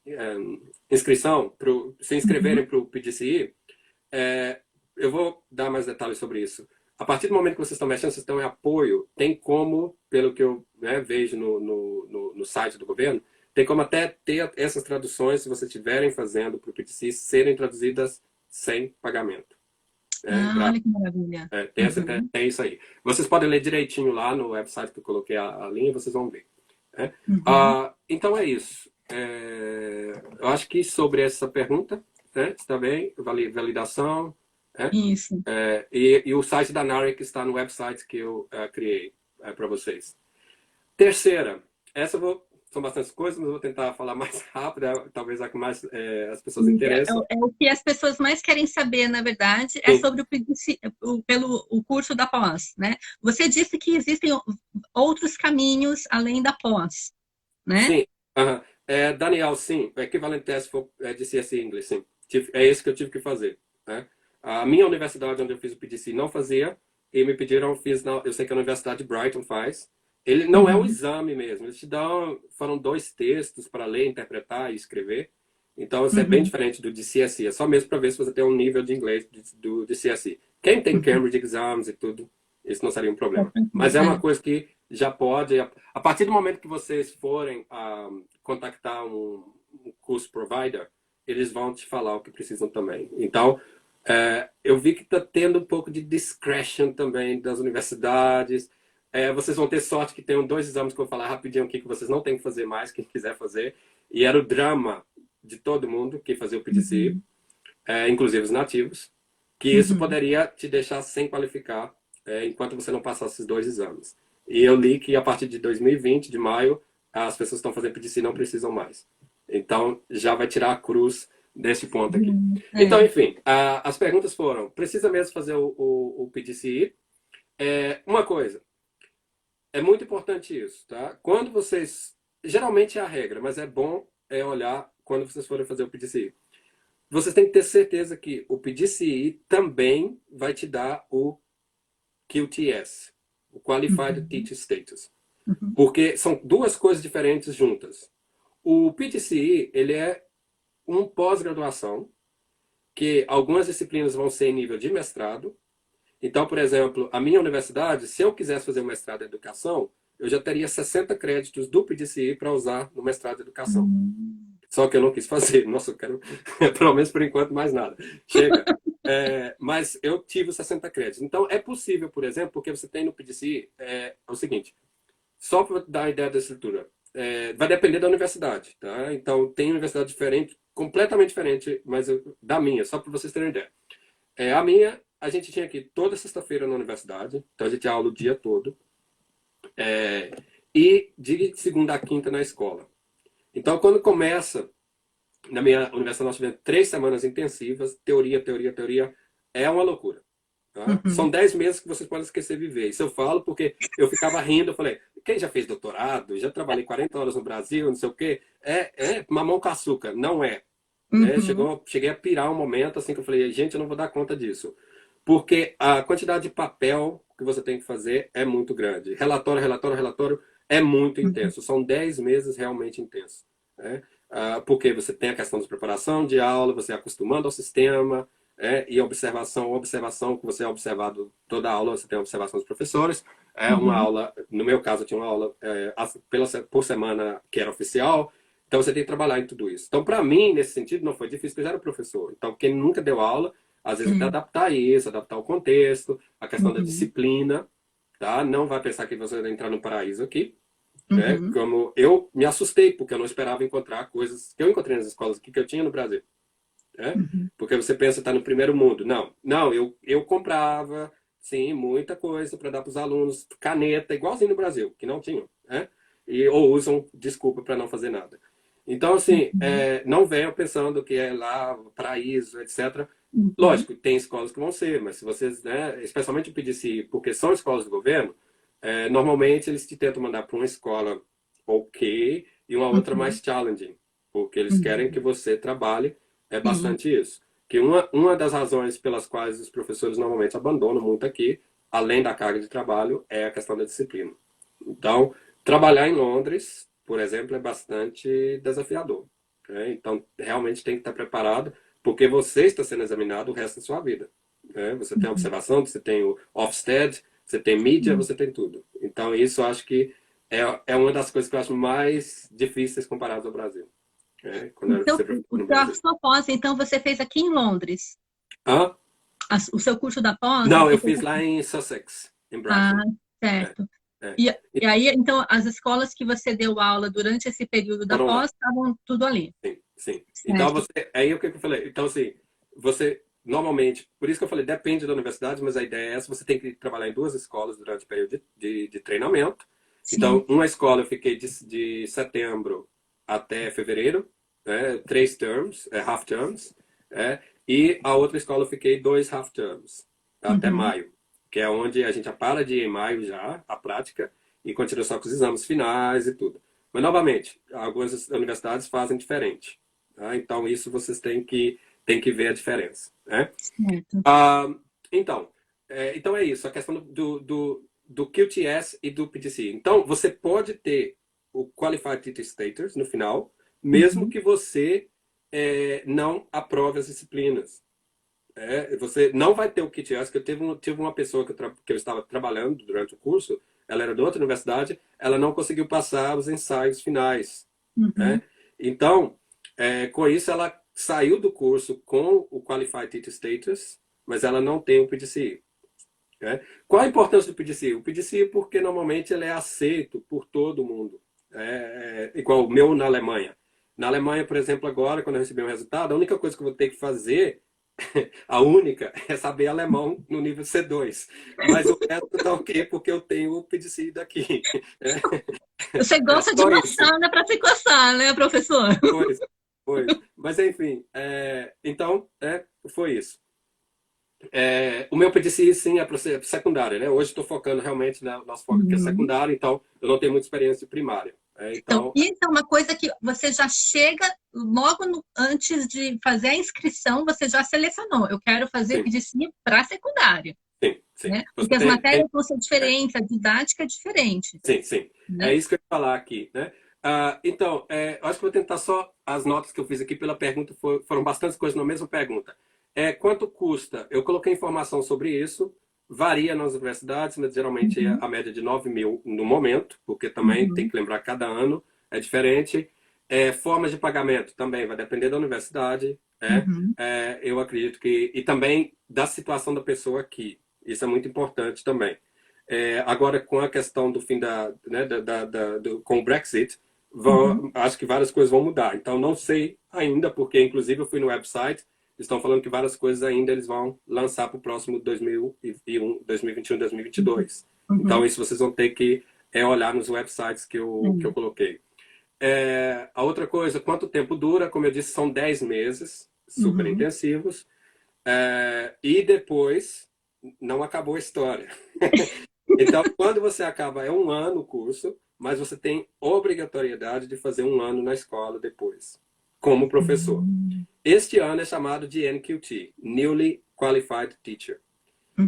é, inscrição, se Uhum. inscreverem para o PDCI, é, eu vou dar mais detalhes sobre isso. A partir do momento que vocês estão mexendo, vocês estão em apoio, tem como, pelo que eu vejo no site do governo, tem como até ter essas traduções, se vocês estiverem fazendo para o PDCI, serem traduzidas sem pagamento. Ah, olha que maravilha. Uhum. Tem isso aí. Vocês podem ler direitinho lá no website que eu coloquei a linha, vocês vão ver. Né? Uhum. Então é isso. Eu acho que sobre essa pergunta, né, está bem, validação, né? Isso. E o site da NARIC está no website que eu criei para vocês. Terceira, são bastantes coisas, mas eu vou tentar falar mais rápido, talvez a que mais as pessoas interessam. É o que as pessoas mais querem saber, na verdade, é Sim, sobre o curso da pós, né? Você disse que existem outros caminhos além da pós, né? sim. Aham. Daniel, sim, o equivalente teste de CSE English, sim. É isso que eu tive que fazer. Né? A minha universidade, onde eu fiz o PDC, não fazia, e me pediram, eu sei que a Universidade de Brighton faz. Ele não é um Uhum. exame mesmo, eles te dão, foram 2 textos para ler, interpretar e escrever. Então, isso é bem Uhum. diferente do de CSE, é só mesmo para ver se você tem um nível de inglês de CSE. Quem tem Uhum. Cambridge Exams e tudo, isso não seria um Tá problema. tranquilo. Mas é uma coisa que já pode, a partir do momento que vocês forem contactar um curso provider, eles vão te falar o que precisam também. Então, eu vi que está tendo um pouco de discretion também das universidades. Vocês vão ter sorte que tem 2 exames que eu vou falar rapidinho aqui que vocês não têm que fazer mais, quem quiser fazer. E era o drama de todo mundo que fazia o PDC, Uhum. inclusive os nativos, que isso Uhum. poderia te deixar sem qualificar enquanto você não passar esses 2 exames. E eu li que a partir de 2020, de maio, as pessoas que estão fazendo PDC não precisam mais. Então, já vai tirar a cruz desse ponto aqui. Uhum. Então, enfim, as perguntas foram: precisa mesmo fazer o PDCE? Uma coisa, é muito importante isso, tá? Quando vocês. Geralmente é a regra, mas é bom olhar quando vocês forem fazer o PDCE. Vocês têm que ter certeza que o PDCE também vai te dar o QTS, o Qualified Uhum. Teacher Status. Uhum. Porque são duas coisas diferentes juntas. O PDCE, ele é um pós-graduação, que algumas disciplinas vão ser em nível de mestrado. Então, por exemplo, a minha universidade, se eu quisesse fazer um mestrado em educação, eu já teria 60 créditos do PDCE para usar no mestrado em educação. Uhum. Só que eu não quis fazer. Nossa, eu quero, pelo menos por enquanto, mais nada. Chega. Mas eu tive os 60 créditos. Então, é possível, por exemplo, porque você tem no PDCE, o seguinte, só para dar a ideia da estrutura, vai depender da universidade, tá? Então, tem universidade diferente, completamente diferente, mas da minha, só para vocês terem ideia. A minha, a gente tinha aqui toda sexta-feira na universidade, então a gente tinha aula o dia todo, e de segunda a quinta na escola. Então, quando começa, na minha universidade nós tivemos 3 semanas intensivas, teoria, teoria, teoria, é uma loucura. Tá? São Uhum. 10 meses que vocês podem esquecer de viver. Isso eu falo porque eu ficava rindo, eu falei, quem já fez doutorado, já trabalhei 40 horas no Brasil, não sei o quê, mamão com açúcar, não é. Uhum. Cheguei a pirar um momento assim que eu falei, gente, eu não vou dar conta disso. Porque a quantidade de papel que você tem que fazer é muito grande. Relatório, relatório, relatório é muito Uhum. intenso. São 10 meses realmente intensos. Né? porque você tem a questão de preparação de aula, você é acostumando ao sistema, e observação, que você é observado toda a aula, você tem a observação dos professores. Uma aula, no meu caso, eu tinha uma aula por semana que era oficial, então você tem que trabalhar em tudo isso. Então, para mim, nesse sentido, não foi difícil, porque eu já era professor. Então, quem nunca deu aula, às vezes até adaptar isso, adaptar o contexto, a questão da disciplina, tá? Não vai pensar que você vai entrar no paraíso aqui. Como eu me assustei, porque eu não esperava encontrar coisas que eu encontrei nas escolas aqui que eu tinha no Brasil. Porque você pensa tá no primeiro mundo. Não, eu comprava, sim, muita coisa para dar para os alunos, caneta, igualzinho no Brasil, que não tinham, ou usam desculpa para não fazer nada. Então, assim, não venham pensando que é lá paraíso, etc. Lógico, tem escolas que vão ser, mas se vocês, especialmente o PDC, porque são escolas do governo, normalmente eles te tentam mandar para uma escola ok e uma outra mais challenging, porque eles querem que você trabalhe bastante isso. Que uma das razões pelas quais os professores normalmente abandonam muito aqui, além da carga de trabalho, é a questão da disciplina. Então, trabalhar em Londres, por exemplo, é bastante desafiador. Então, realmente tem que estar preparado, porque você está sendo examinado o resto da sua vida. Você tem a observação, você tem o Ofsted, você tem mídia, você tem tudo. Então, isso eu acho que é uma das coisas que eu acho mais difíceis comparadas ao Brasil. Então, a sua pós, então, você fez aqui em Londres? O seu curso da pós? Não, eu fiz lá em Sussex, em Brighton. Certo. E aí, então, as escolas que você deu aula durante esse período da pós estavam tudo ali? Sim. Então, aí o que eu falei? Então, assim, você, normalmente, por isso que eu falei, depende da universidade, mas a ideia é essa, você tem que trabalhar em 2 escolas durante o período de treinamento. Sim. Então, uma escola eu fiquei de setembro até fevereiro, 3 terms, half terms, e a outra escola eu fiquei 2 half terms, até maio, que é onde a gente já para de ir em maio já, a prática, e continua só com os exames finais e tudo. Mas, novamente, algumas universidades fazem diferente. Então, isso vocês têm que ver a diferença. Então é isso, a questão do QTS e do PTC. Então, você pode ter o Qualified Teacher Status no final, mesmo que você não aprove as disciplinas. Você não vai ter o QTS, que eu tive uma pessoa que eu estava trabalhando durante o curso, ela era de outra universidade, ela não conseguiu passar os ensaios finais. Então, com isso, ela saiu do curso com o Qualified Teacher Status, mas ela não tem o PDC. Qual a importância do PDC? O PDC porque normalmente ele é aceito por todo mundo. Igual o meu na Alemanha. Na Alemanha, por exemplo, agora, quando eu recebi um resultado, a única coisa que eu vou ter que fazer, a única, é saber alemão no nível C2. Mas o resto tá ok, porque eu tenho o PDC daqui. Você gosta de maçã, né, para se coçar, né, professor? Pois. Mas, enfim, então, foi isso. O meu PDC, sim, é para ser secundário, né? Hoje estou focando realmente na nossa foco que é secundário, então eu não tenho muita experiência primária. Então, isso é uma coisa que você já chega logo antes de fazer a inscrição, você já selecionou. Eu quero fazer PDC para secundária. Sim. Né? Porque as matérias vão ser diferentes, a didática é diferente. Sim. Né? É isso que eu ia falar aqui, né? Então, acho que vou tentar só as notas que eu fiz aqui pela pergunta, foram bastantes coisas na mesma pergunta. Quanto custa? Eu coloquei informação sobre isso, varia nas universidades, mas geralmente é a média de 9 mil no momento, porque também tem que lembrar que cada ano é diferente. Formas de pagamento também vai depender da universidade, eu acredito que... E também da situação da pessoa aqui, isso é muito importante também. Agora, com a questão do fim com o Brexit, acho que várias coisas vão mudar. Então, não sei ainda, porque inclusive eu fui no website, estão falando que várias coisas ainda eles vão lançar para o próximo 2021, 2022. Então, isso vocês vão ter que olhar nos websites que eu coloquei. A outra coisa, quanto tempo dura? Como eu disse, são 10 meses, super intensivos. E depois, não acabou a história. Então, quando você acaba, é 1 ano o curso, mas você tem obrigatoriedade de fazer 1 ano na escola depois, como professor. Este ano é chamado de NQT, Newly Qualified Teacher.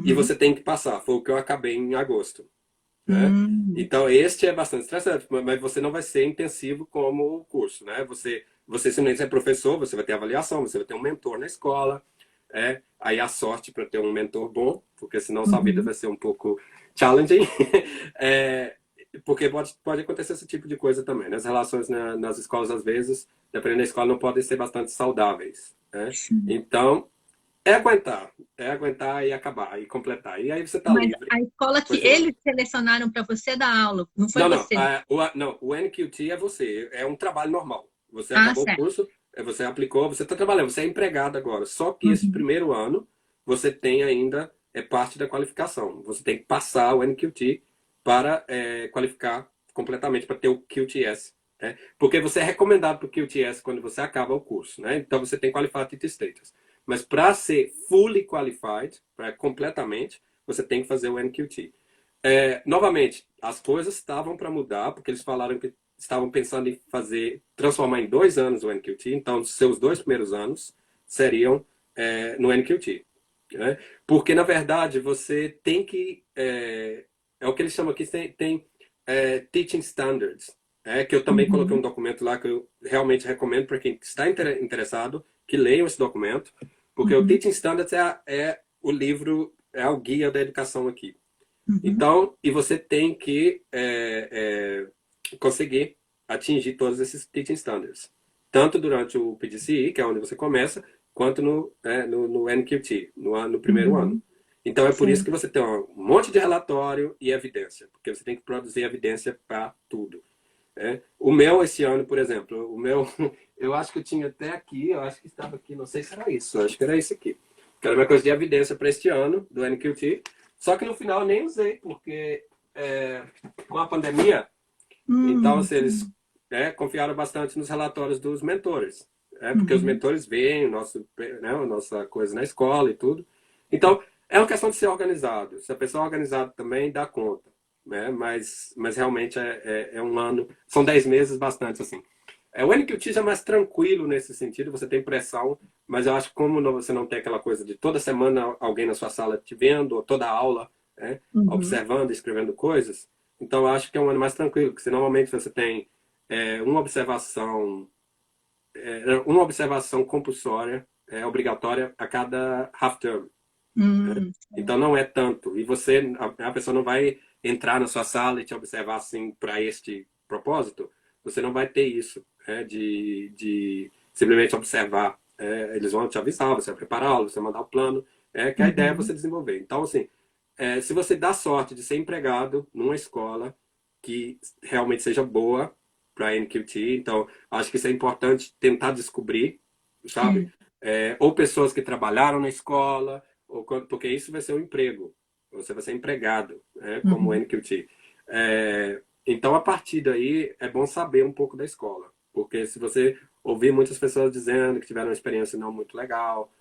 E você tem que passar, foi o que eu acabei em agosto. Né? Então, este é bastante estressante, mas você não vai ser intensivo como o curso. Né? Você você simplesmente é professor, você vai ter avaliação, você vai ter um mentor na escola, aí a sorte para ter um mentor bom, porque senão sua vida vai ser um pouco challenging, porque pode acontecer esse tipo de coisa também, né? As relações nas escolas, às vezes, dependendo da escola, não podem ser bastante saudáveis, né? Então, é aguentar e acabar, e completar. E aí você está Mas livre. a escola que eles selecionaram para você dar aula, não foi Não, você? não, o NQT é você, é um trabalho normal. Você Ah, acabou o certo. curso, você aplicou, você está trabalhando, você é empregado agora. Só que esse Uhum. primeiro ano, você tem ainda, é parte da qualificação. Você tem que passar o NQT para qualificar completamente, para ter o QTS. Né? Porque você é recomendado para o QTS quando você acaba o curso. Né? Então você tem Qualified Teacher Status. Mas para ser fully qualified, completamente, você tem que fazer o NQT. Novamente, as coisas estavam para mudar, porque eles falaram que estavam pensando em transformar em 2 anos o NQT, então seus 2 primeiros anos seriam no NQT. Né? Porque, na verdade, você tem que. É o que eles chamam aqui, tem Teaching Standards, que eu também coloquei um documento lá que eu realmente recomendo para quem está interessado que leiam esse documento, porque o Teaching Standards é o livro, é o guia da educação aqui. Então, e você tem que conseguir atingir todos esses teaching standards. Tanto durante o PGCE, que é onde você começa, quanto no NQT, no primeiro ano. Então, é por isso Sim. que você tem um monte de relatório e evidência, porque você tem que produzir evidência para tudo. O meu, esse ano, por exemplo, eu acho que eu tinha até aqui, eu acho que estava aqui, não sei se era isso, eu acho que era isso aqui. Que era uma coisa de evidência para este ano, do NQT. Só que no final eu nem usei, porque com a pandemia, então assim, eles confiaram bastante nos relatórios dos mentores. Porque os mentores veem a nossa coisa na escola e tudo. Então, é uma questão de ser organizado. Se a pessoa é organizada também, dá conta. Mas realmente é um ano, são 10 meses bastante assim. O NQT é mais tranquilo nesse sentido, você tem pressão, mas eu acho que como você não tem aquela coisa de toda semana alguém na sua sala te vendo, ou toda aula, observando, escrevendo coisas, então eu acho que é um ano mais tranquilo, porque normalmente você tem uma observação compulsória, obrigatória a cada half term. Então não é tanto. E a pessoa não vai entrar na sua sala e te observar assim para este propósito. Você não vai ter isso, de simplesmente observar. Eles vão te avisar, você vai preparar a aula, você vai mandar o plano, que a ideia é você desenvolver. Então, assim, se você dá sorte de ser empregado numa escola que realmente seja boa para NQT, então acho que isso é importante tentar descobrir, sabe? Ou pessoas que trabalharam na escola, porque isso vai ser um emprego. Você vai ser empregado, como NQT. Então, a partir daí, é bom saber um pouco da escola. Porque se você ouvir muitas pessoas dizendo que tiveram uma experiência não muito legal,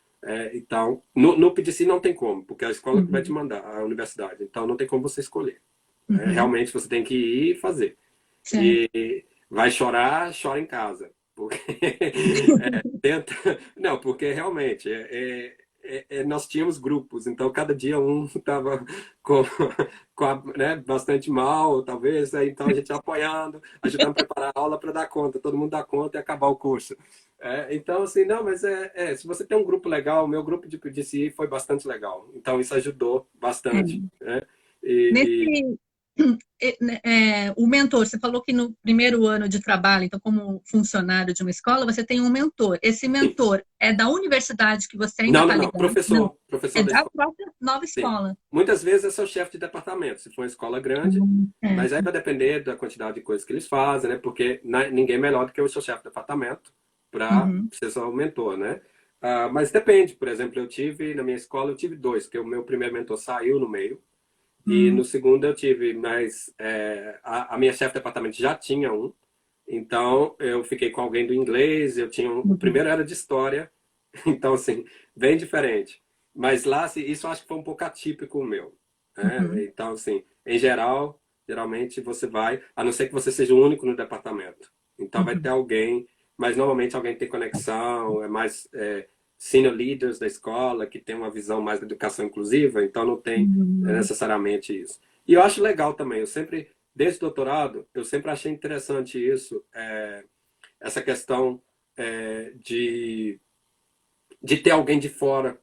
então, no PDC não tem como, porque é a escola que vai te mandar, a universidade. Então, não tem como você escolher. Realmente, você tem que ir e fazer. Certo. E vai chorar, chora em casa. Porque tenta. Não, porque realmente nós tínhamos grupos, então cada dia um estava bastante mal, talvez, então a gente apoiando, ajudando a preparar a aula para dar conta, todo mundo dá conta e acabar o curso. Então, assim, não, mas se você tem um grupo legal, o meu grupo de PDC foi bastante legal, então isso ajudou bastante. Né? E, Nesse, o mentor, você falou que no primeiro ano de trabalho, então, como funcionário de uma escola, você tem um mentor. Esse sim. mentor é da universidade que você ainda está Não, ligado? Não, é professor da da escola. própria nova Sim. escola. Muitas vezes é seu chefe de departamento, se for uma escola grande, mas aí Certo. vai depender da quantidade de coisas que eles fazem, né? Porque ninguém é melhor do que o seu chefe de departamento para ser seu mentor, né? Mas depende, por exemplo, na minha escola eu tive dois, porque o meu primeiro mentor saiu no meio, e no segundo eu tive, mas a minha chefe de departamento já tinha um, então eu fiquei com alguém do inglês, o primeiro era de história, então assim, bem diferente. Mas lá, assim, isso eu acho que foi um pouco atípico o meu. Então, assim, em geral, geralmente você vai, a não ser que você seja o único no departamento. Então vai ter alguém, mas normalmente alguém tem conexão, é mais senior leaders da escola, que tem uma visão mais da educação inclusiva, então não tem necessariamente isso. E eu acho legal também, desde o doutorado, eu sempre achei interessante isso, essa questão de ter alguém de fora,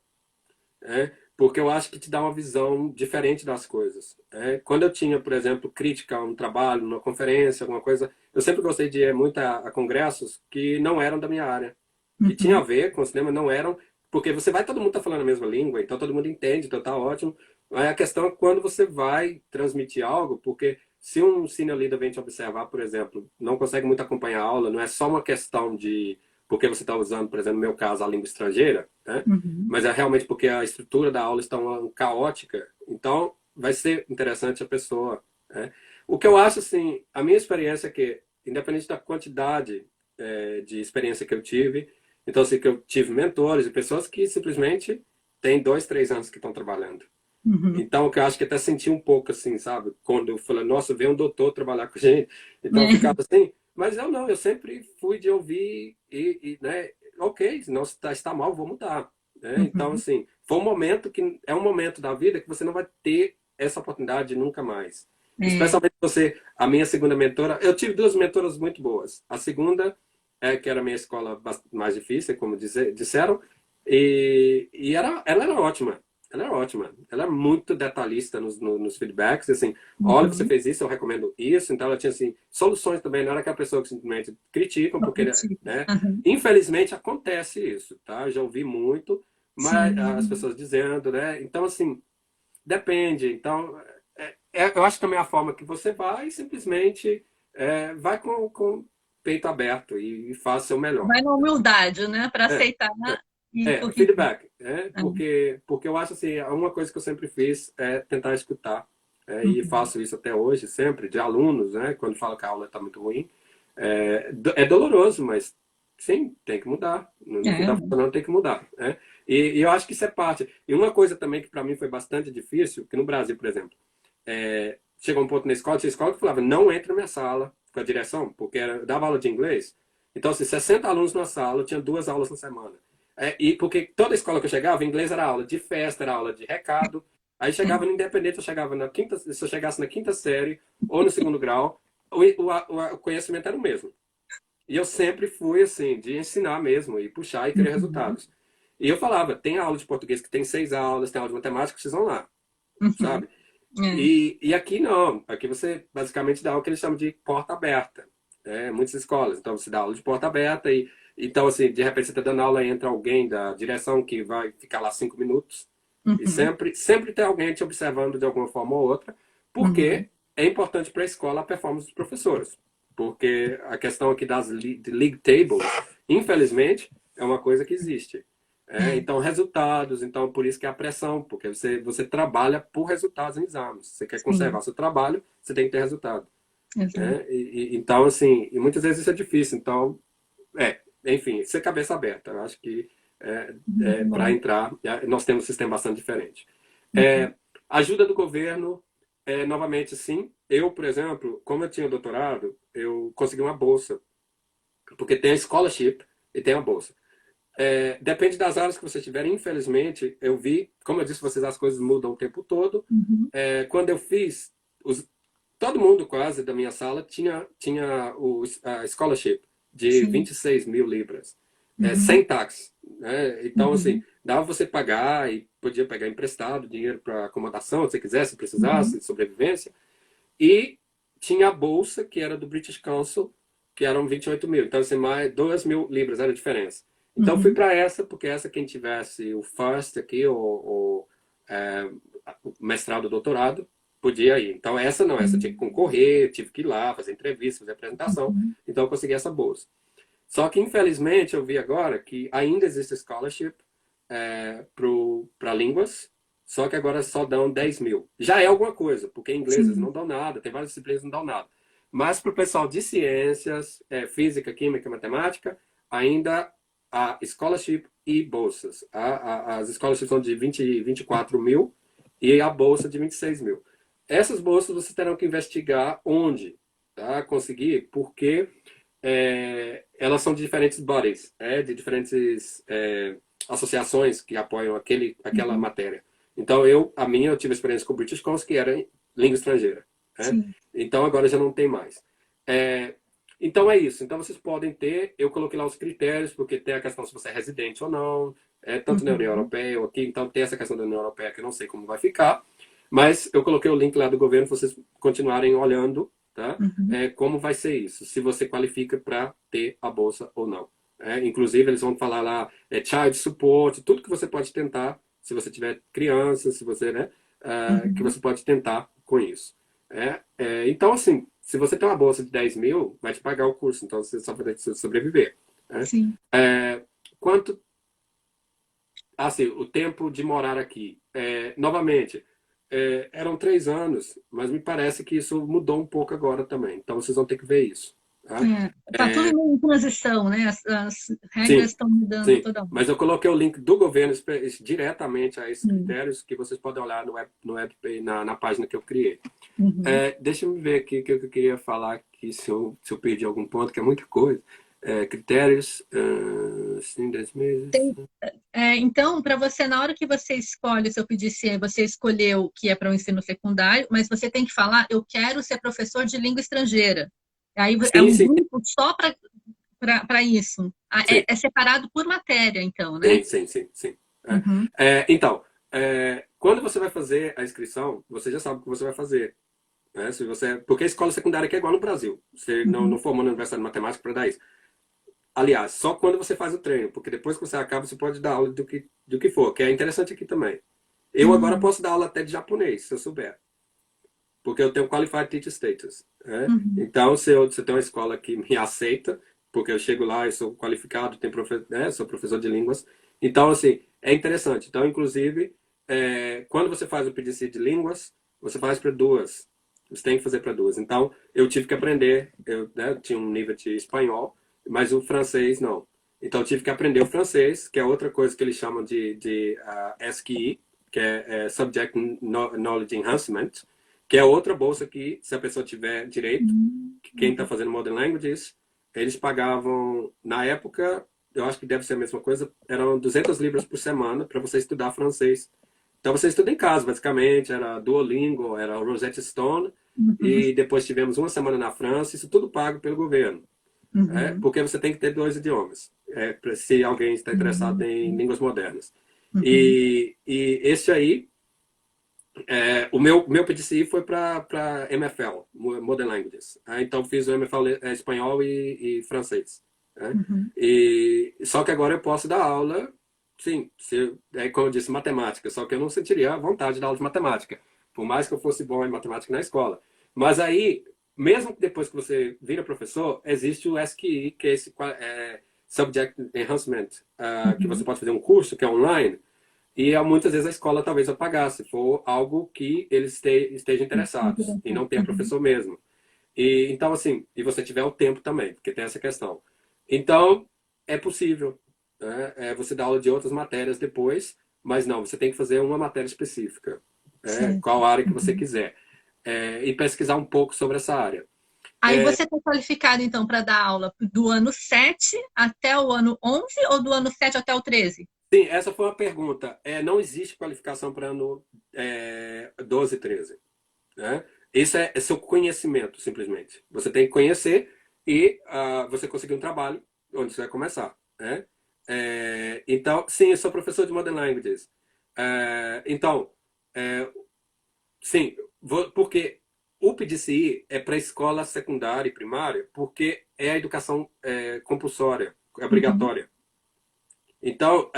né? Porque eu acho que te dá uma visão diferente das coisas. Né? Quando eu tinha, por exemplo, crítica a um trabalho, numa conferência, alguma coisa, eu sempre gostei de ir muito a congressos que não eram da minha área, que tinha a ver com o cinema, não eram, porque você vai, todo mundo está falando a mesma língua, então todo mundo entende, então tá ótimo. Mas a questão é quando você vai transmitir algo, porque se um cine leader vem te observar, por exemplo, não consegue muito acompanhar a aula, não é só uma questão de porque você está usando, por exemplo, no meu caso, a língua estrangeira, né? Mas é realmente porque a estrutura da aula está caótica, então vai ser interessante a pessoa. Né? O que eu acho, assim, a minha experiência é que, independente da quantidade de experiência que eu tive, então, assim, que eu tive mentores e pessoas que simplesmente têm 2, 3 anos que estão trabalhando. Então, o que eu acho que até senti um pouco assim, sabe? Quando eu falei, nossa, veio um doutor trabalhar com a gente. Então, eu ficava assim. Mas eu não, eu sempre fui de ouvir né? Ok, não está mal, vou mudar. Né? Então, assim, foi um momento que é um momento da vida que você não vai ter essa oportunidade nunca mais. Especialmente você, a minha segunda mentora, eu tive 2 mentoras muito boas. A segunda, que era a minha escola mais difícil, como disseram, ela era ótima. Ela é ótima. Ela é muito detalhista nos feedbacks. Assim, olha, você fez isso, eu recomendo isso. Então, ela tinha assim, soluções também. Não era aquela pessoa que simplesmente criticam, porque, né? Infelizmente, acontece isso, tá? Eu já ouvi muito, mas as pessoas dizendo, né? Então, assim, depende. Então, eu acho que também é a forma que você vai simplesmente vai com o peito aberto e faz o seu melhor. Vai na humildade, né? Para aceitar. Feedback, porque eu acho assim, uma coisa que eu sempre fiz é tentar escutar, e faço isso até hoje, sempre, de alunos, né, quando falo que a aula está muito ruim, é doloroso, mas sim, tem que mudar, no que está funcionando tem que mudar, né? E eu acho que isso é parte. E uma coisa também que para mim foi bastante difícil, que no Brasil, por exemplo, chegou um ponto na escola, tinha escola que falava, não entre na minha sala com a direção, porque eu dava aula de inglês, então assim, 60 alunos na sala, eu tinha 2 aulas na semana. E porque toda escola que eu chegava, inglês era aula de festa, era aula de recado. Aí chegava no independente, eu chegava na quinta, se eu chegasse na quinta série ou no segundo grau, o conhecimento era o mesmo. E eu sempre fui assim, de ensinar mesmo, e puxar e querer resultados. E eu falava, tem aula de português que tem 6 aulas, tem aula de matemática, vocês vão lá, sabe? E aqui não, aqui você basicamente dá o que eles chamam de porta aberta. Muitas escolas, então você dá aula de porta aberta e então, assim, de repente você está dando aula e entra alguém da direção que vai ficar lá 5 minutos. E sempre tem alguém te observando de alguma forma ou outra, porque é importante para a escola a performance dos professores. Porque a questão aqui das league tables, infelizmente, é uma coisa que existe. Então, resultados, então por isso que é a pressão, porque você trabalha por resultados em exames. Você quer conservar seu trabalho, você tem que ter resultado. Então, assim, e muitas vezes isso é difícil. Então, enfim, ser cabeça aberta. Eu acho que para entrar, nós temos um sistema bastante diferente. Ajuda do governo, novamente, sim. Eu, por exemplo, como eu tinha doutorado, eu consegui uma bolsa. Porque tem a scholarship e tem a bolsa. Depende das áreas que você tiver. Infelizmente, eu vi, como eu disse, vocês as coisas mudam o tempo todo. Quando eu fiz, todo mundo quase da minha sala tinha a scholarship de 26 mil libras, sem taxa. Né? Então, assim, dava você pagar e podia pegar emprestado dinheiro para acomodação, se você quisesse, se precisasse, de sobrevivência. E tinha a bolsa, que era do British Council, que eram 28 mil. Então, assim, mais 2 mil libras era a diferença. Então, fui para essa, porque essa, quem tivesse o first aqui, o mestrado, doutorado, podia ir. Então, essa não, essa tinha que concorrer, tive que ir lá, fazer entrevista, fazer apresentação. Então, eu consegui essa bolsa. Só que, infelizmente, eu vi agora que ainda existe scholarship para línguas, só que agora só dão 10 mil. Já é alguma coisa, porque em inglês eles não dão nada, tem várias disciplinas que não dão nada. Mas para o pessoal de ciências, física, química, matemática, ainda há scholarship e bolsas. As scholarships são de 24 mil e a bolsa de 26 mil. Essas bolsas vocês terão que investigar onde conseguir, porque elas são de diferentes bodies, de diferentes associações que apoiam aquela matéria. Então, eu tive experiência com o British Council, que era língua estrangeira. Então, agora já não tem mais. Então é isso. Então vocês podem ter, eu coloquei lá os critérios, porque tem a questão se você é residente ou não, tanto na União Uhum. Europeia ou aqui, então tem essa questão da União Europeia que eu não sei como vai ficar, mas eu coloquei o link lá do governo para vocês continuarem olhando, tá? Uhum. Como vai ser isso, se você qualifica para ter a bolsa ou não. Inclusive eles vão falar lá, child support, tudo que você pode tentar, se você tiver criança, se você, né, que Uhum. você pode tentar com isso. Então, assim, se você tem uma bolsa de 10 mil, vai te pagar o curso, então você só vai sobreviver. Né? Sim. Quanto, assim, o tempo de morar aqui? Novamente, eram 3 anos, mas me parece que isso mudou um pouco agora também, então vocês vão ter que ver isso. Tá? Tá tudo em transição, né? As regras Sim, estão mudando sim. toda hora. Mas eu coloquei o link do governo diretamente a esses Sim. critérios que vocês podem olhar na página que eu criei. Uhum. Deixa eu ver aqui o que eu queria falar aqui, se eu perdi algum ponto, que é muita coisa. Critérios, sim, 10 meses. Então, para você, na hora que você escolhe o seu PGCE, você escolheu que é para o ensino secundário, mas você tem que falar, eu quero ser professor de língua estrangeira. Aí é Sim, um sim, grupo só para isso. sim, É separado por matéria, então, né? sim, sim, sim, sim. Uhum. Então, quando você vai fazer a inscrição, você já sabe o que você vai fazer. Né? Porque a escola secundária aqui é igual no Brasil. Você não Uhum. formou na Universidade de Matemática para dar isso. Aliás, só quando você faz o treino, porque depois que você acaba, você pode dar aula do que for, que é interessante aqui também. Eu agora Uhum. posso dar aula até de japonês, se eu souber, porque eu tenho Qualified Teacher Status. Né? Uhum. Então, se eu tenho uma escola que me aceita, porque eu chego lá e sou qualificado, sou professor de línguas, então, assim, é interessante. Então, inclusive, quando você faz o PDC de línguas, você faz para duas. Você tem que fazer para duas. Então, eu tive que aprender, né, tinha um nível de espanhol, mas o francês não. Então, eu tive que aprender o francês, que é outra coisa que eles chamam de SQI, que é Subject Knowledge Enhancement, que é outra bolsa que, se a pessoa tiver direito, quem está Uhum. fazendo Modern Languages, eles pagavam, na época, eu acho que deve ser a mesma coisa, eram 200 libras por semana para você estudar francês. Então você estuda em casa, basicamente, era Duolingo, era o Rosetta Stone, Uhum. e depois tivemos uma semana na França, isso tudo pago pelo governo. Uhum. Porque você tem que ter 2 idiomas, se alguém está interessado em Uhum. línguas modernas. Uhum. E esse aí, o meu PDCI foi para MFL, Modern Languages. Então fiz o MFL espanhol e francês. Né? Uhum. Só que agora eu posso dar aula, sim, como eu disse, matemática. Só que eu não sentiria a vontade de dar aula de matemática, por mais que eu fosse bom em matemática na escola. Mas aí, mesmo depois que você vira professor, existe o SQI, que é esse Subject Enhancement, que você Uhum. pode fazer um curso que é online, e muitas vezes a escola talvez vai pagar, se for algo que eles estejam interessados, e não tenha Uhum. professor mesmo. Então, assim, e você tiver o tempo também, porque tem essa questão. Então, é possível, né? Você dar aula de outras matérias depois, mas não, você tem que fazer uma matéria específica, Certo. qual área que você Uhum. quiser, e pesquisar um pouco sobre essa área. Aí você está qualificado, então, para dar aula do ano 7 até o ano 11 ou do ano 7 até o 13? Sim, essa foi uma pergunta. Não existe qualificação para ano 12 e 13. Né? Isso é seu conhecimento, simplesmente. Você tem que conhecer e você conseguir um trabalho onde você vai começar. Né? Então, sim, eu sou professor de Modern Languages. Então, é, sim, porque o PDCI é para escola secundária e primária, porque é a educação compulsória, é Uhum. obrigatória. Então,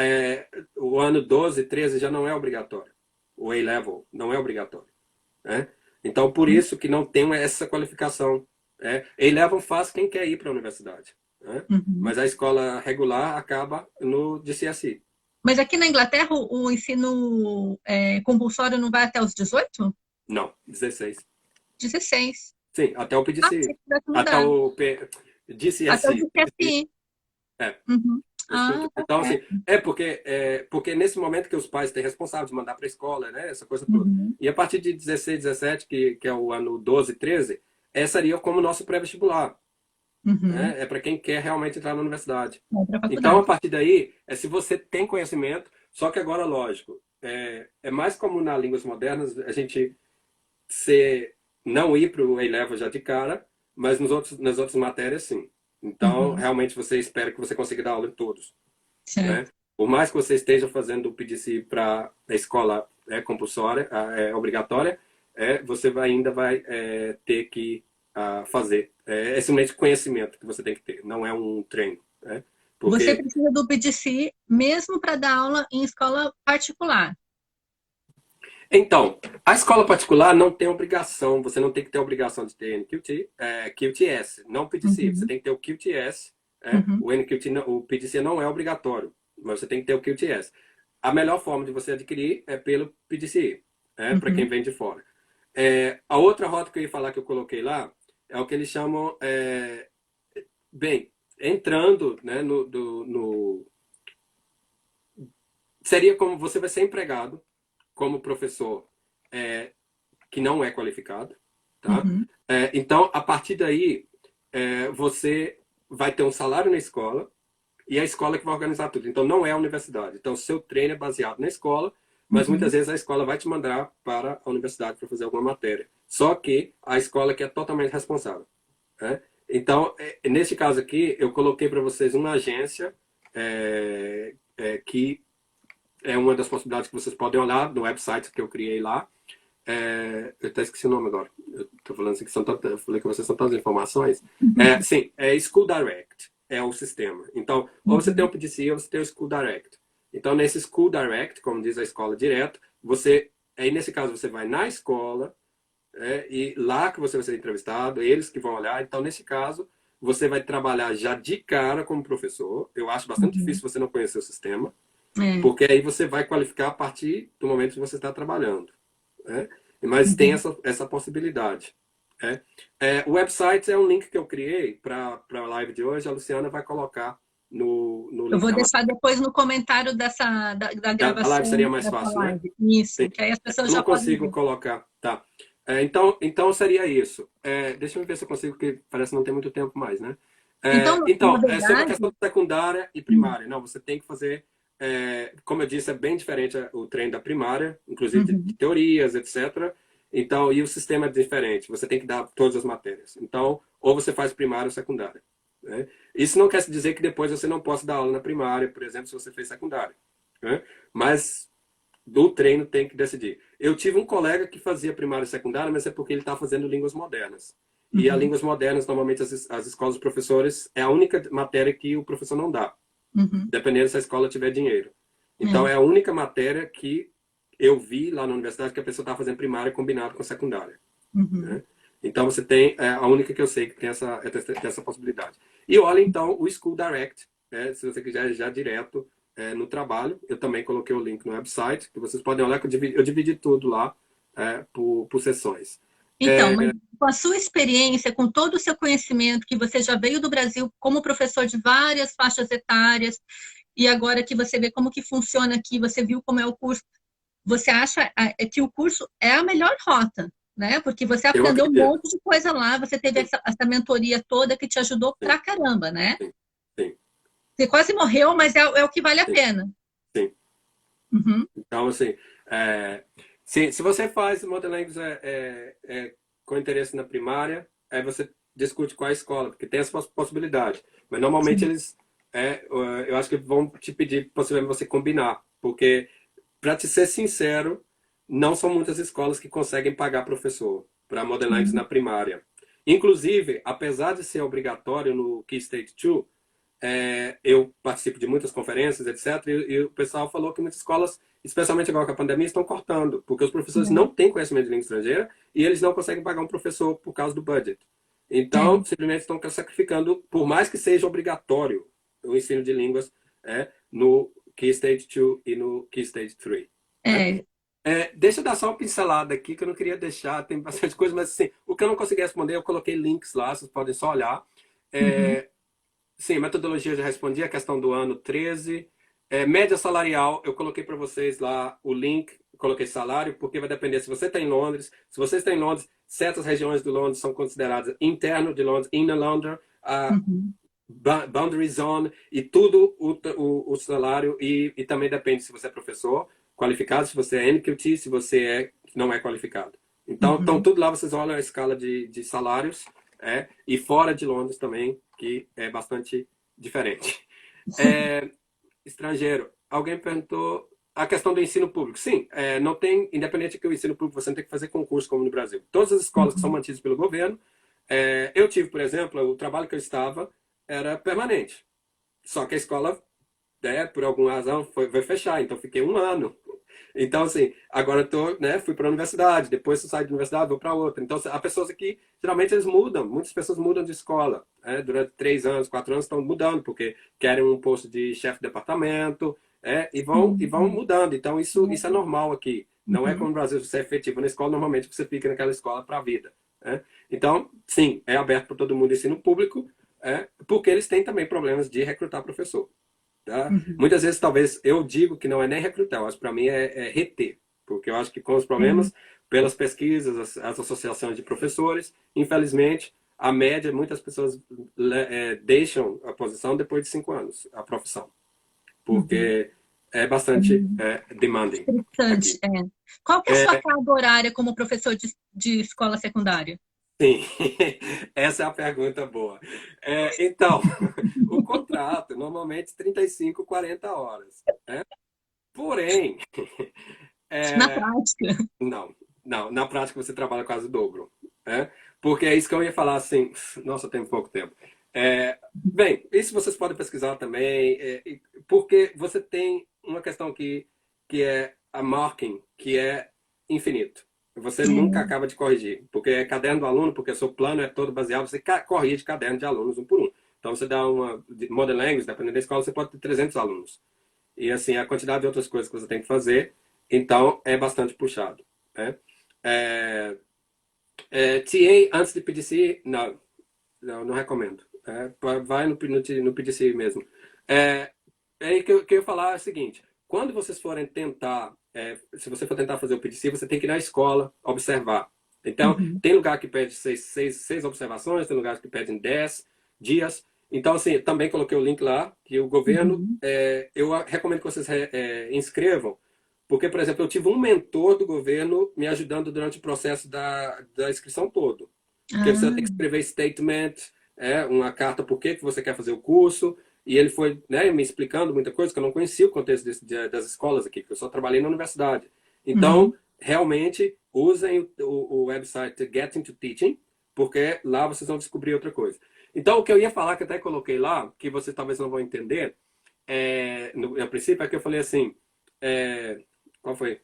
o ano 12, 13 já não é obrigatório. O A-Level não é obrigatório. Né? Então, por isso que não tem essa qualificação. A-Level faz quem quer ir para a universidade. Né? Uhum. Mas a escola regular acaba no GCSE. Mas aqui na Inglaterra o ensino compulsório não vai até os 18? Não, 16. 16. Sim, até o Ah, PDCE. você tivesse Até mudado. o Até o GCSE. PDCE, GCSE. é. Uhum. Ah, tá Então, assim, certo. porque nesse momento que os pais têm responsável de mandar para a escola, né, essa coisa toda. Uhum. E a partir de 16, 17, que é o ano 12, 13, essa seria como nosso pré-vestibular. Uhum. Né? É para quem quer realmente entrar na universidade. Vai para a Então, a faculdade. partir daí, se você tem conhecimento, só que agora, lógico, é mais comum nas línguas modernas a gente não ir para o A-Level já de cara, mas nas outras matérias, sim. Então, realmente, você espera que você consiga dar aula em todos. Né? Certo. Por mais que você esteja fazendo o PDC para a escola compulsória, obrigatória, você ainda vai ter que fazer. É simplesmente conhecimento que você tem que ter, não é um treino. Né? Você Porque precisa do PDC mesmo para dar aula em escola particular. Então, a escola particular não tem obrigação, você não tem que ter obrigação de ter NQT, QTS, não PDC. Você Uhum. tem que ter o QTS, Uhum. o NQT, o PDC não é obrigatório, mas você tem que ter o QTS. A melhor forma de você adquirir é pelo PDC, para quem Uhum. vem de fora. A outra rota que eu ia falar que eu coloquei lá é o que eles chamam, bem, entrando, né, seria como você vai ser empregado como professor que não é qualificado, tá? Uhum. Então, a partir daí, você vai ter um salário na escola e a escola que vai organizar tudo. Então, não é a universidade. Então, seu treino é baseado na escola, mas muitas Uhum. vezes a escola vai te mandar para a universidade para fazer alguma matéria. Só que a escola que é totalmente responsável. Né? Então, nesse caso aqui, eu coloquei para vocês uma agência que é uma das possibilidades que vocês podem olhar no website que eu criei lá. Eu até esqueci o nome agora. Eu tô falando assim que eu falei que vocês são tantas informações. Sim, é School Direct. É o sistema. Então, ou você tem o Uhum. PDC ou você tem o School Direct. Então, nesse School Direct, como diz a escola direto, aí nesse caso, você vai na escola, e lá que você vai ser entrevistado, eles que vão olhar. Então, nesse caso, você vai trabalhar já de cara como professor. Eu acho bastante Uhum. difícil você não conhecer o sistema, É. porque aí você vai qualificar a partir do momento que você está trabalhando. Né? Mas tem Uhum. essa possibilidade. O website é um link que eu criei para a live de hoje. A Luciana vai colocar no Eu link vou da deixar depois no comentário da live. Seria gravação mais dessa fácil, né? live. Isso, Sim. que aí as pessoas Eu não já podem consigo ver. colocar. Tá. Então seria isso. Deixa eu ver se eu consigo, que parece que não tem muito tempo mais, né? Então, na Então, é sobre a questão verdade, de secundária e primária. Não, você tem que fazer, como eu disse, é bem diferente o treino da primária, inclusive de uhum. teorias, etc. Então, e o sistema é diferente. Você tem que dar todas as matérias. Então, ou você faz primária ou secundária. Né? Isso não quer dizer que depois você não possa dar aula na primária, por exemplo, se você fez secundária. Né? Mas do treino tem que decidir. Eu tive um colega que fazia primária e secundária, mas é porque ele está fazendo línguas modernas. E as Uhum. línguas modernas, normalmente, as escolas de professores, é a única matéria que o professor não dá, Uhum. dependendo se a escola tiver dinheiro. Então, É. é a única matéria que eu vi lá na universidade que a pessoa está fazendo primária combinado com a secundária. Uhum. Né? Então, você tem, a única que eu sei que tem essa possibilidade. E olha, então, o School Direct, se você quiser já direto no trabalho. Eu também coloquei o link no website, que vocês podem olhar, que eu dividi tudo lá por sessões. Então, mas com a sua experiência, com todo o seu conhecimento, que você já veio do Brasil como professor de várias faixas etárias, e agora que você vê como que funciona aqui, você viu como é o curso, você acha que o curso é a melhor rota, né? Porque você Eu aprendeu um acredito. monte de coisa lá, você teve Sim, essa mentoria toda que te ajudou sim, pra caramba, né? sim, sim, Você quase morreu, mas é o que vale a sim, pena. sim. Uhum. Então, assim, se você faz Modern Language com interesse na primária, aí você discute qual a escola, porque tem essa possibilidade. Mas normalmente Sim. eles, eu acho que vão te pedir possivelmente você combinar, porque, para te ser sincero, não são muitas escolas que conseguem pagar professor para Modern Language na Uhum. primária. Inclusive, apesar de ser obrigatório no Key Stage 2, eu participo de muitas conferências, etc. E o pessoal falou que muitas escolas, especialmente agora com a pandemia, estão cortando, porque os professores não têm conhecimento de língua estrangeira e eles não conseguem pagar um professor por causa do budget. Então, É. simplesmente estão sacrificando, por mais que seja obrigatório o ensino de línguas no Key Stage 2 e no Key Stage 3. Né? É. Deixa eu dar só uma pincelada aqui, que eu não queria deixar, tem bastante coisa, mas assim, o que eu não consegui responder, eu coloquei links lá, vocês podem só olhar. Uhum. Sim, metodologia eu já respondi, a questão do ano 13. Média salarial, eu coloquei para vocês lá o link, coloquei salário, porque vai depender se você está em Londres. Se você está em Londres, certas regiões de Londres são consideradas interno de Londres, inner London, a Uhum. boundary zone, e tudo o salário, e também depende se você é professor qualificado, se você é NQT, se você não é qualificado. Então, Uhum. tudo lá vocês olham a escala de salários, E fora de Londres também, que é bastante diferente. Estrangeiro. Alguém perguntou a questão do ensino público. Sim, não tem, independente que o ensino público, você não tem que fazer concurso como no Brasil. Todas as escolas que são mantidas pelo governo, eu tive, por exemplo, o trabalho que eu estava era permanente. Só que a escola, por alguma razão, vai fechar, então fiquei 1 ano. Então, assim, agora fui para a universidade, depois eu saio da universidade, vou para outra. Então, há pessoas aqui, geralmente eles mudam, muitas pessoas mudam de escola. Durante 3 anos, 4 anos estão mudando, porque querem um posto de chefe de departamento, e vão mudando. Então, isso é normal aqui. Não é como no Brasil, você é efetivo na escola, normalmente você fica naquela escola para a vida. Então, sim, é aberto para todo mundo o ensino público, porque eles têm também problemas de recrutar professor. Tá? Muitas vezes, talvez, eu digo que não é nem recrutar, mas para mim é reter. Porque eu acho que com os problemas, pelas pesquisas, as associações de professores, infelizmente, a média, muitas pessoas deixam a posição depois de 5 anos, a profissão. Porque é bastante demanding. Interessante, Qual que é a sua carga horária como professor de escola secundária? Sim, essa é a pergunta boa. Então, o contrato, normalmente 35, 40 horas. Porém, Na prática. não, na prática você trabalha quase o dobro. Porque é isso que eu ia falar assim, nossa, tem pouco tempo. Bem, isso vocês podem pesquisar também, porque você tem uma questão aqui que é a marking, que é infinito. Você nunca acaba de corrigir, porque é caderno do aluno, porque o seu plano é todo baseado, você corrige caderno de alunos um por um. Então você dá uma Modern Language, dependendo da escola, você pode ter 300 alunos. E assim, a quantidade de outras coisas que você tem que fazer, então é bastante puxado. TA antes de PDC, não recomendo. Vai no PDC mesmo. O que eu ia falar é o seguinte, quando vocês forem tentar, se você for tentar fazer o PDC, você tem que ir na escola observar. Então, tem lugar que pede 6 observações, tem lugar que pedem 10 dias. Então, assim, também coloquei o link lá, que o governo, eu recomendo que vocês inscrevam, porque, por exemplo, eu tive um mentor do governo me ajudando durante o processo da inscrição todo. Porque você tem que escrever statement, uma carta por que você quer fazer o curso, e ele foi me explicando muita coisa que eu não conhecia o contexto das escolas aqui, porque eu só trabalhei na universidade. Então, realmente, usem o website Get Into Teaching, porque lá vocês vão descobrir outra coisa. Então, o que eu ia falar, que até coloquei lá, que vocês talvez não vão entender, no princípio, é que eu falei assim, qual foi?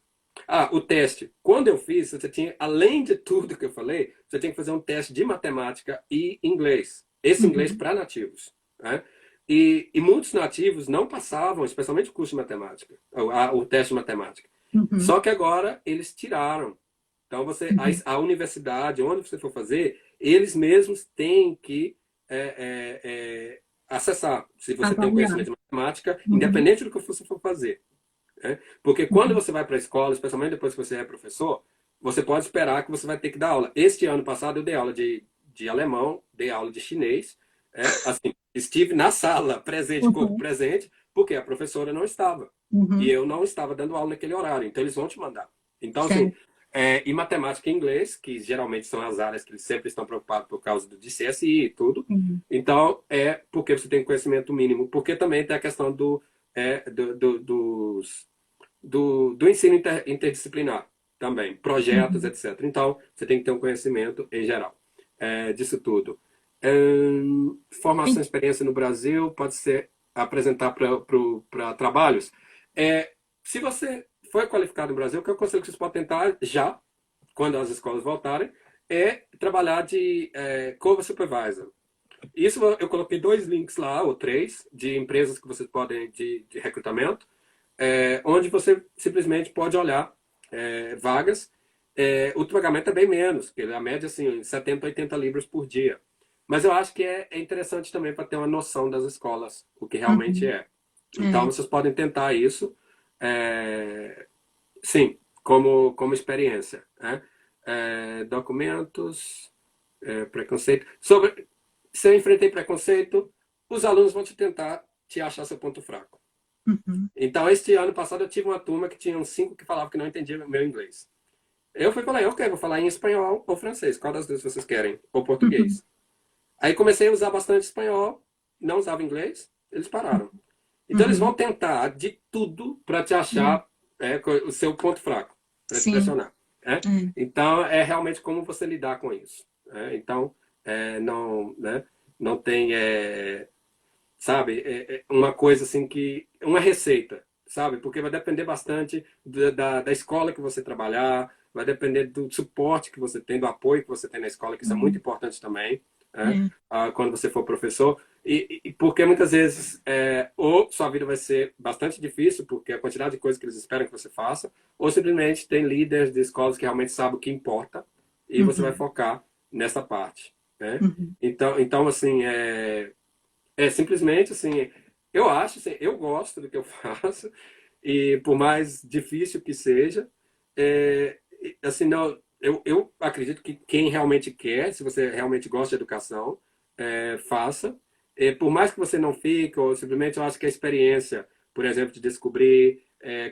O teste. Quando eu fiz, você tinha, além de tudo que eu falei, você tinha que fazer um teste de matemática e inglês. Esse inglês para nativos. E muitos nativos não passavam, especialmente o curso de matemática, o teste de matemática. Só que agora eles tiraram. Então, a universidade, onde você for fazer, eles mesmos têm que acessar, se você tem um conhecimento de matemática, independente do que você for fazer. Porque quando você vai para a escola, especialmente depois que você é professor, você pode esperar que você vai ter que dar aula. Este ano passado eu dei aula de alemão, dei aula de chinês, assim, estive na sala, presente, corpo presente, porque a professora não estava. E eu não estava dando aula naquele horário, então eles vão te mandar. Então, assim, e matemática e inglês, que geralmente são as áreas que eles sempre estão preocupados por causa do CSI e tudo. Então, porque você tem conhecimento mínimo. Porque também tem a questão do ensino interdisciplinar também, projetos, etc. Então, você tem que ter um conhecimento em geral disso tudo. Formação e experiência no Brasil pode ser apresentar para trabalhos. Se você foi qualificado no Brasil, o que eu aconselho que vocês podem tentar já, quando as escolas voltarem, é trabalhar de cover supervisor. Isso eu coloquei 2 links lá, ou 3, de empresas que vocês podem, de recrutamento, onde você simplesmente pode olhar vagas. O pagamento é bem menos, porque a média assim, 70, 80 libras por dia. Mas eu acho que é interessante também para ter uma noção das escolas, o que realmente é. Então, vocês podem tentar isso, sim, como experiência. Documentos, preconceito. Se eu enfrentei preconceito, os alunos vão tentar te achar seu ponto fraco. Então, este ano passado, eu tive uma turma que tinha uns 5 que falavam que não entendiam meu inglês. Eu falei, ok, vou falar em espanhol ou francês. Qual das duas vocês querem? Ou português. Aí comecei a usar bastante espanhol, não usava inglês, eles pararam. Então eles Uhum. vão tentar de tudo para te É. achar o seu ponto fraco, para te Sim. pressionar. Né? É. Então é realmente como você lidar com isso. Né? Então não, né? Não tem, sabe, uma coisa assim que uma receita, sabe? Porque vai depender bastante da escola que você trabalhar, vai depender do suporte que você tem, do apoio que você tem na escola, que isso é muito Uhum. importante também, né? É. Quando você for professor. E porque muitas vezes ou sua vida vai ser bastante difícil, porque a quantidade de coisas que eles esperam que você faça, ou simplesmente tem líderes de escolas que realmente sabem o que importa e você vai Uhum. focar nessa parte, né? Uhum. Então assim, simplesmente assim, eu acho, assim, eu gosto do que eu faço e por mais difícil que seja, assim, não, eu acredito que quem realmente quer, se você realmente gosta de educação, faça. Por mais que você não fique, ou simplesmente eu acho que a experiência, por exemplo, de descobrir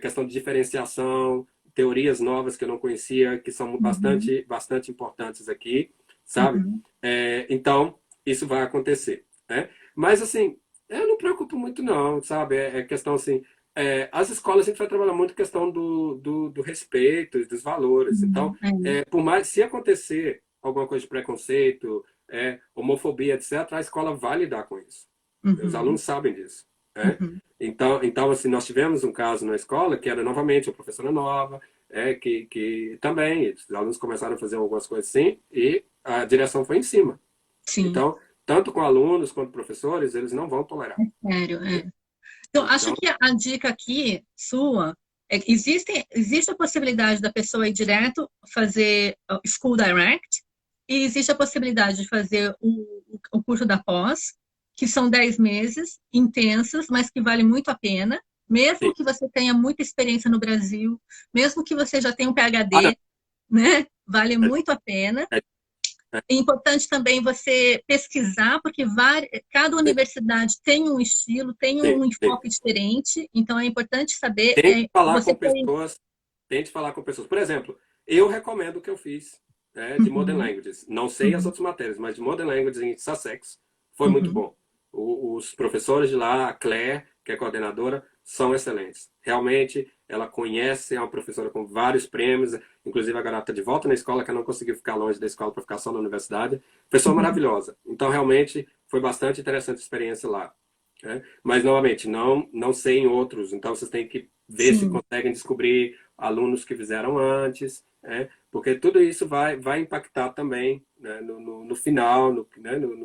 questão de diferenciação, teorias novas que eu não conhecia, que são Uhum. bastante importantes aqui, sabe? Uhum. Então, isso vai acontecer, né? Mas, assim, eu não me preocupo muito não, sabe? É questão, assim, as escolas a gente vai trabalhar muito a questão do respeito e dos valores. Então, Uhum. É. por mais, se acontecer alguma coisa de preconceito, homofobia, etc., a escola vai lidar com isso. Os Uhum. alunos sabem disso, né? Uhum. Então, assim, nós tivemos um caso na escola que era novamente uma professora nova, que também os alunos começaram a fazer algumas coisas assim e a direção foi em cima. Sim, Então, tanto com alunos quanto professores, eles não vão tolerar. sério, é. Então, acho Então, que a dica aqui sua existe a possibilidade da pessoa ir direto fazer School Direct e existe a possibilidade de fazer o curso da pós, que são 10 meses intensos, mas que vale muito a pena, mesmo sim. que você tenha muita experiência no Brasil, mesmo que você já tenha um Ah, não. PhD, né? Vale É, muito a pena. é, é, É importante também você pesquisar, porque cada sim, universidade tem um estilo, tem sim, um sim. enfoque diferente, então é importante saber. Tente falar Você com tem. pessoas, tente falar com pessoas. Por exemplo, eu recomendo o que eu fiz de Modern Uhum, Languages. Não sei as uhum, outras matérias, mas de Modern Languages em Sussex foi muito uhum, bom. Os professores de lá, a Claire, que é coordenadora, são excelentes. Realmente, ela conhece, é uma professora com vários prêmios, inclusive a garota de volta na escola, que não conseguiu ficar longe da escola para ficar só na universidade. Pessoa uhum. maravilhosa. Então, realmente, foi bastante interessante a experiência lá. Mas, novamente, não sei em outros, então vocês têm que ver se Sim, conseguem descobrir alunos que fizeram antes, porque tudo isso vai impactar também, né, no final, no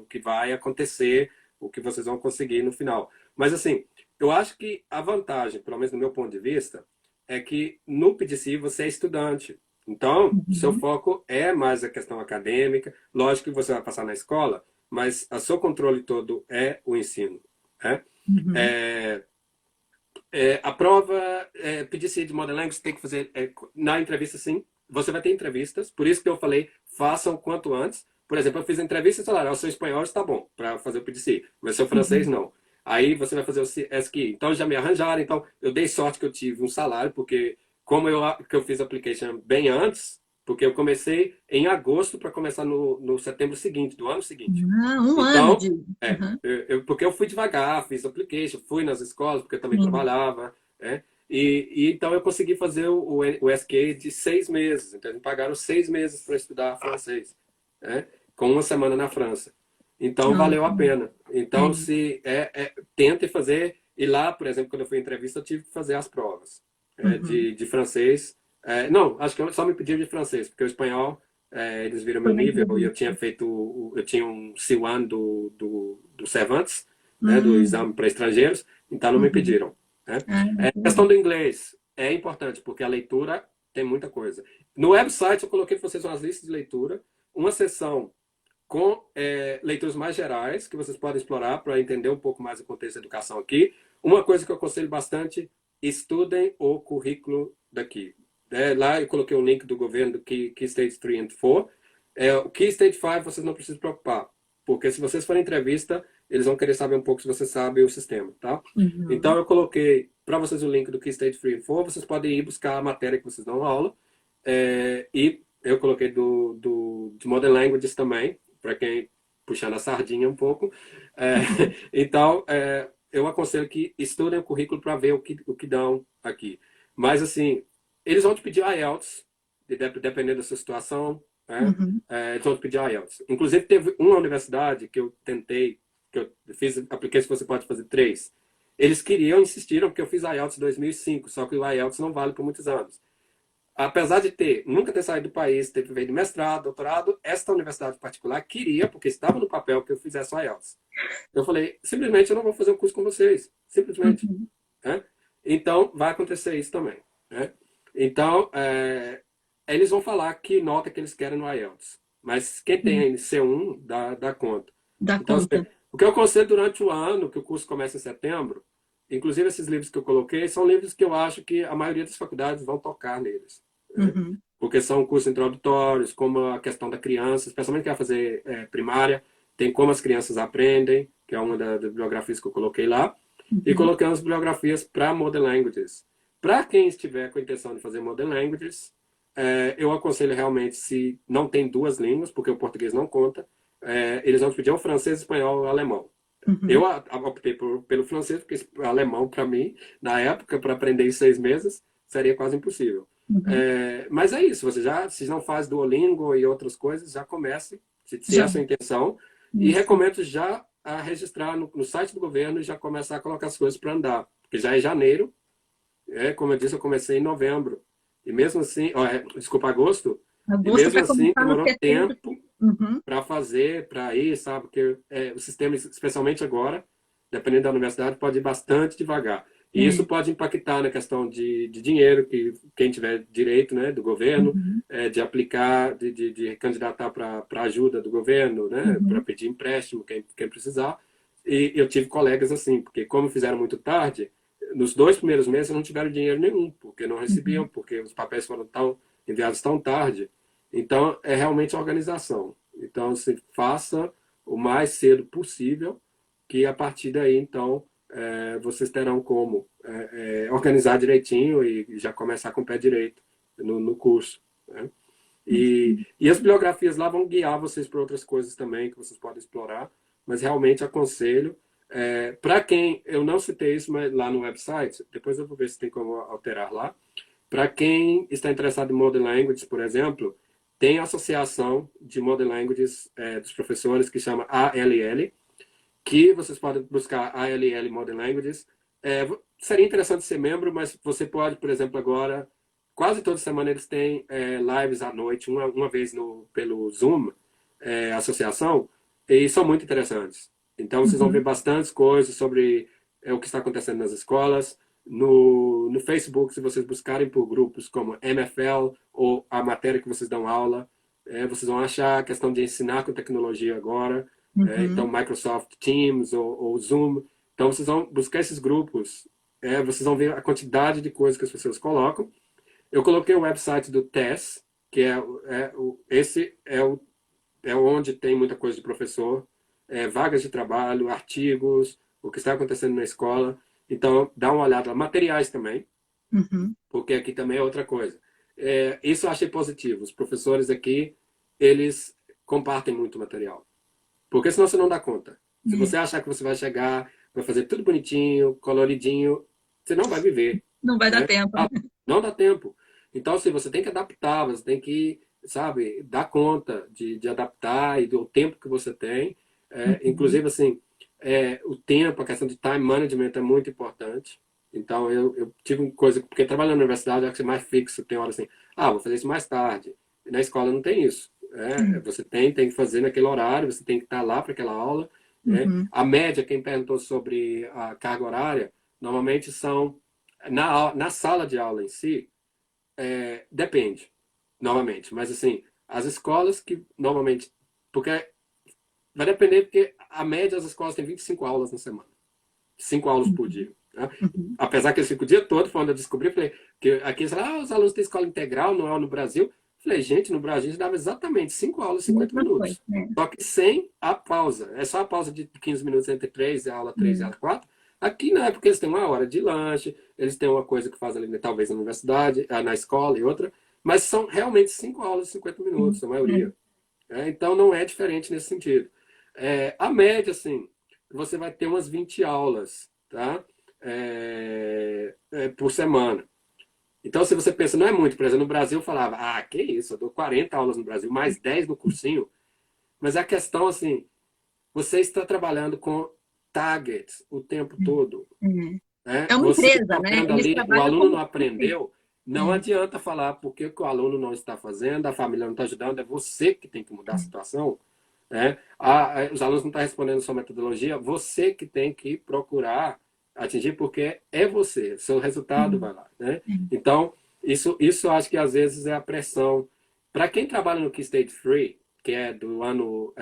que vai acontecer, o que vocês vão conseguir no final. Mas, assim, eu acho que a vantagem, pelo menos do meu ponto de vista, é que no PDC você é estudante. Então, seu uhum, foco é mais a questão acadêmica. Lógico que você vai passar na escola, mas o seu controle todo é o ensino. Né? uhum. É, a prova PDC de Modern Language tem que fazer na entrevista, sim. Você vai ter entrevistas, por isso que eu falei, façam quanto antes. Por exemplo, eu fiz a entrevista e falaram, o seu espanhol está bom para fazer o PDC, mas seu francês Uhum. não. Aí você vai fazer o SQI. Então já me arranjaram, então eu dei sorte que eu tive um salário, porque como que eu fiz a application bem antes, porque eu comecei em agosto para começar no setembro seguinte, do ano seguinte. Ah, um ano Então, de. Uhum. porque eu fui devagar, fiz application, fui nas escolas, porque eu também Sim. trabalhava, né? E então eu consegui fazer o SQ de 6 meses. Então, eles me pagaram 6 meses para estudar francês, né? Com uma semana na França. Então, Ah, valeu a pena. Então, é. se tente fazer. E lá, por exemplo, quando eu fui em entrevista, eu tive que fazer as provas Uhum. de francês. Não, acho que eu só me pediram de francês, porque o espanhol eles viram Foi meu na nível e eu tinha entrevista. feito, eu tinha um C1 do Cervantes, né, do Hum, exame para estrangeiros, então não me uhum. pediram. Né? Ah, A questão do inglês é importante, porque a leitura tem muita coisa. No website eu coloquei para vocês umas listas de leitura, uma seção com leituras mais gerais, que vocês podem explorar para entender um pouco mais o contexto da educação aqui. Uma coisa que eu aconselho bastante, estudem o currículo daqui. Lá eu coloquei um link do governo do Key Stage 3 and 4. O Key Stage 5 vocês não precisam se preocupar, porque se vocês forem entrevista, eles vão querer saber um pouco se você sabe o sistema, tá? Então Uhum. eu coloquei para vocês o link do Key Stage 3 and 4, vocês podem ir buscar a matéria que vocês dão aula, e eu coloquei de Modern Languages também, para quem puxando a sardinha um pouco. Então, eu aconselho que estudem o currículo para ver o que dão aqui. Mas, assim, eles vão te pedir IELTS, dependendo da sua situação, né? Uhum. Eles vão te pedir IELTS. Inclusive, teve uma universidade que eu tentei, que eu fiz, apliquei se você pode fazer 3. Eles insistiram, porque eu fiz IELTS em 2005, só que o IELTS não vale por muitos anos. Apesar de nunca ter saído do país, ter feito mestrado, doutorado, esta universidade particular queria, porque estava no papel que eu fizesse o IELTS. Eu falei, simplesmente eu não vou fazer um curso com vocês. Simplesmente. Uhum. Né? Então, vai acontecer isso também. Né? Então, eles vão falar que nota que eles querem no IELTS. Mas quem tem C1 dá conta. Dá Então, conta. o que eu aconselho durante o ano, que o curso começa em setembro, inclusive esses livros que eu coloquei, são livros que eu acho que a maioria das faculdades vão tocar neles. Né? Uhum. Porque são cursos introdutórios, como a questão da criança, especialmente quem vai fazer primária, tem como as crianças aprendem, que é uma das bibliografias que eu coloquei lá, e Uhum. coloquei umas bibliografias para Modern Languages. Para quem estiver com a intenção de fazer Modern Languages, eu aconselho realmente, se não tem 2 línguas, porque o português não conta, eles vão pedir o francês, espanhol e alemão. Uhum. Eu optei pelo francês, porque alemão, para mim, na época, para aprender em 6 meses, seria quase impossível. Uhum. Mas é isso, se não faz Duolingo e outras coisas, já comece, se é a Já. sua intenção, e Isso. recomendo já a registrar no site do governo e já começar a colocar as coisas para andar, porque já é janeiro, como eu disse, eu comecei em novembro, e mesmo assim, desculpa, agosto, e Agosto mesmo para assim começar no demorou setembro. tempo Uhum. para fazer, para ir, sabe? Porque o sistema, especialmente agora, dependendo da universidade, pode ir bastante devagar. E isso É. pode impactar na questão de dinheiro, que quem tiver direito, né, do governo, Uhum. de aplicar, de candidatar para ajuda do governo, né, para Uhum. pedir empréstimo, quem precisar. E eu tive colegas assim, porque como fizeram muito tarde, nos 2 primeiros meses não tiveram dinheiro nenhum, porque não recebiam, Uhum. porque os papéis foram enviados tão tarde. Então, é realmente a organização. Então, se faça o mais cedo possível, que a partir daí, então, vocês terão como organizar direitinho e já começar com o pé direito no curso. Né? E as bibliografias lá vão guiar vocês para outras coisas também que vocês podem explorar, mas realmente aconselho. Para quem, eu não citei isso mas lá no website, depois eu vou ver se tem como alterar lá. Para quem está interessado em Modern Languages, por exemplo, tem a Associação de Modern Languages dos Professores, que chama ALL, que vocês podem buscar ALL Modern Languages. Seria interessante ser membro, mas você pode, por exemplo, agora, quase toda semana eles têm lives à noite, uma vez pelo Zoom, associação, e são muito interessantes. Então, vocês vão ver Uhum. bastantes coisas sobre o que está acontecendo nas escolas. No Facebook, se vocês buscarem por grupos como MFL ou a matéria que vocês dão aula, vocês vão achar a questão de ensinar com tecnologia agora. Então, Uhum. Microsoft Teams ou Zoom. Então, vocês vão buscar esses grupos. Vocês vão ver a quantidade de coisas que as pessoas colocam. Eu coloquei o website do TES, que esse é onde tem muita coisa de professor, vagas de trabalho, artigos, o que está acontecendo na escola. Então, dá uma olhada lá. Materiais também, Uhum. porque aqui também é outra coisa. Isso eu achei positivo. Os professores aqui, eles compartem muito material. Porque senão você não dá conta. Se É. você achar que você vai chegar, vai fazer tudo bonitinho, coloridinho, você não vai viver. Não vai dar Né? tempo. Não dá tempo. Então, assim, você tem que adaptar, você tem que, sabe, dar conta de adaptar e do tempo que você tem. Uhum. Inclusive, assim, o tempo, a questão de time management é muito importante. Então, eu tive uma coisa, porque trabalhando na universidade é que você mais fixo, tem hora assim, vou fazer isso mais tarde. E na escola não tem isso. Você tem que fazer naquele horário, você tem que estar lá para aquela aula. Uhum. A média, quem perguntou sobre a carga horária, normalmente são, na sala de aula em si, depende, novamente. Mas, assim, as escolas que normalmente, porque vai depender, porque a média das escolas tem 25 aulas na semana. 5 aulas por Uhum. dia. Né? Uhum. Apesar que eu fico o dia todo, quando eu descobri, falei, que aqui os alunos têm escola integral, não é no Brasil. Falei, gente, no Brasil a gente dava exatamente 5 aulas, 50 Mesma coisa, minutos. né? Só que sem a pausa. É só a pausa de 15 minutos entre 3 e aula 4. Aqui não é porque eles têm uma hora de lanche, eles têm uma coisa que fazem ali, talvez na universidade, na escola e outra, mas são realmente 5 aulas, 50 minutos, a É. maioria. Então não é diferente nesse sentido. A média, assim, você vai ter umas 20 aulas, tá? Por semana. Então, se você pensa, não é muito, por exemplo, no Brasil eu falava, que isso, eu dou 40 aulas no Brasil, mais 10 no cursinho. Mas a questão, assim, você está trabalhando com targets o tempo todo. É. Né? É uma Você empresa, está né? vendo Eles ali, o trabalham aluno não como. aprendeu, não adianta falar porque que o aluno não está fazendo, a família não está ajudando, é você que tem que mudar a situação. Né? Os alunos não estão respondendo sua metodologia, você que tem que procurar atingir, porque é você, seu resultado vai lá. Né? Então, isso eu acho que às vezes é a pressão. Para quem trabalha no Key Stage Free, que é do ano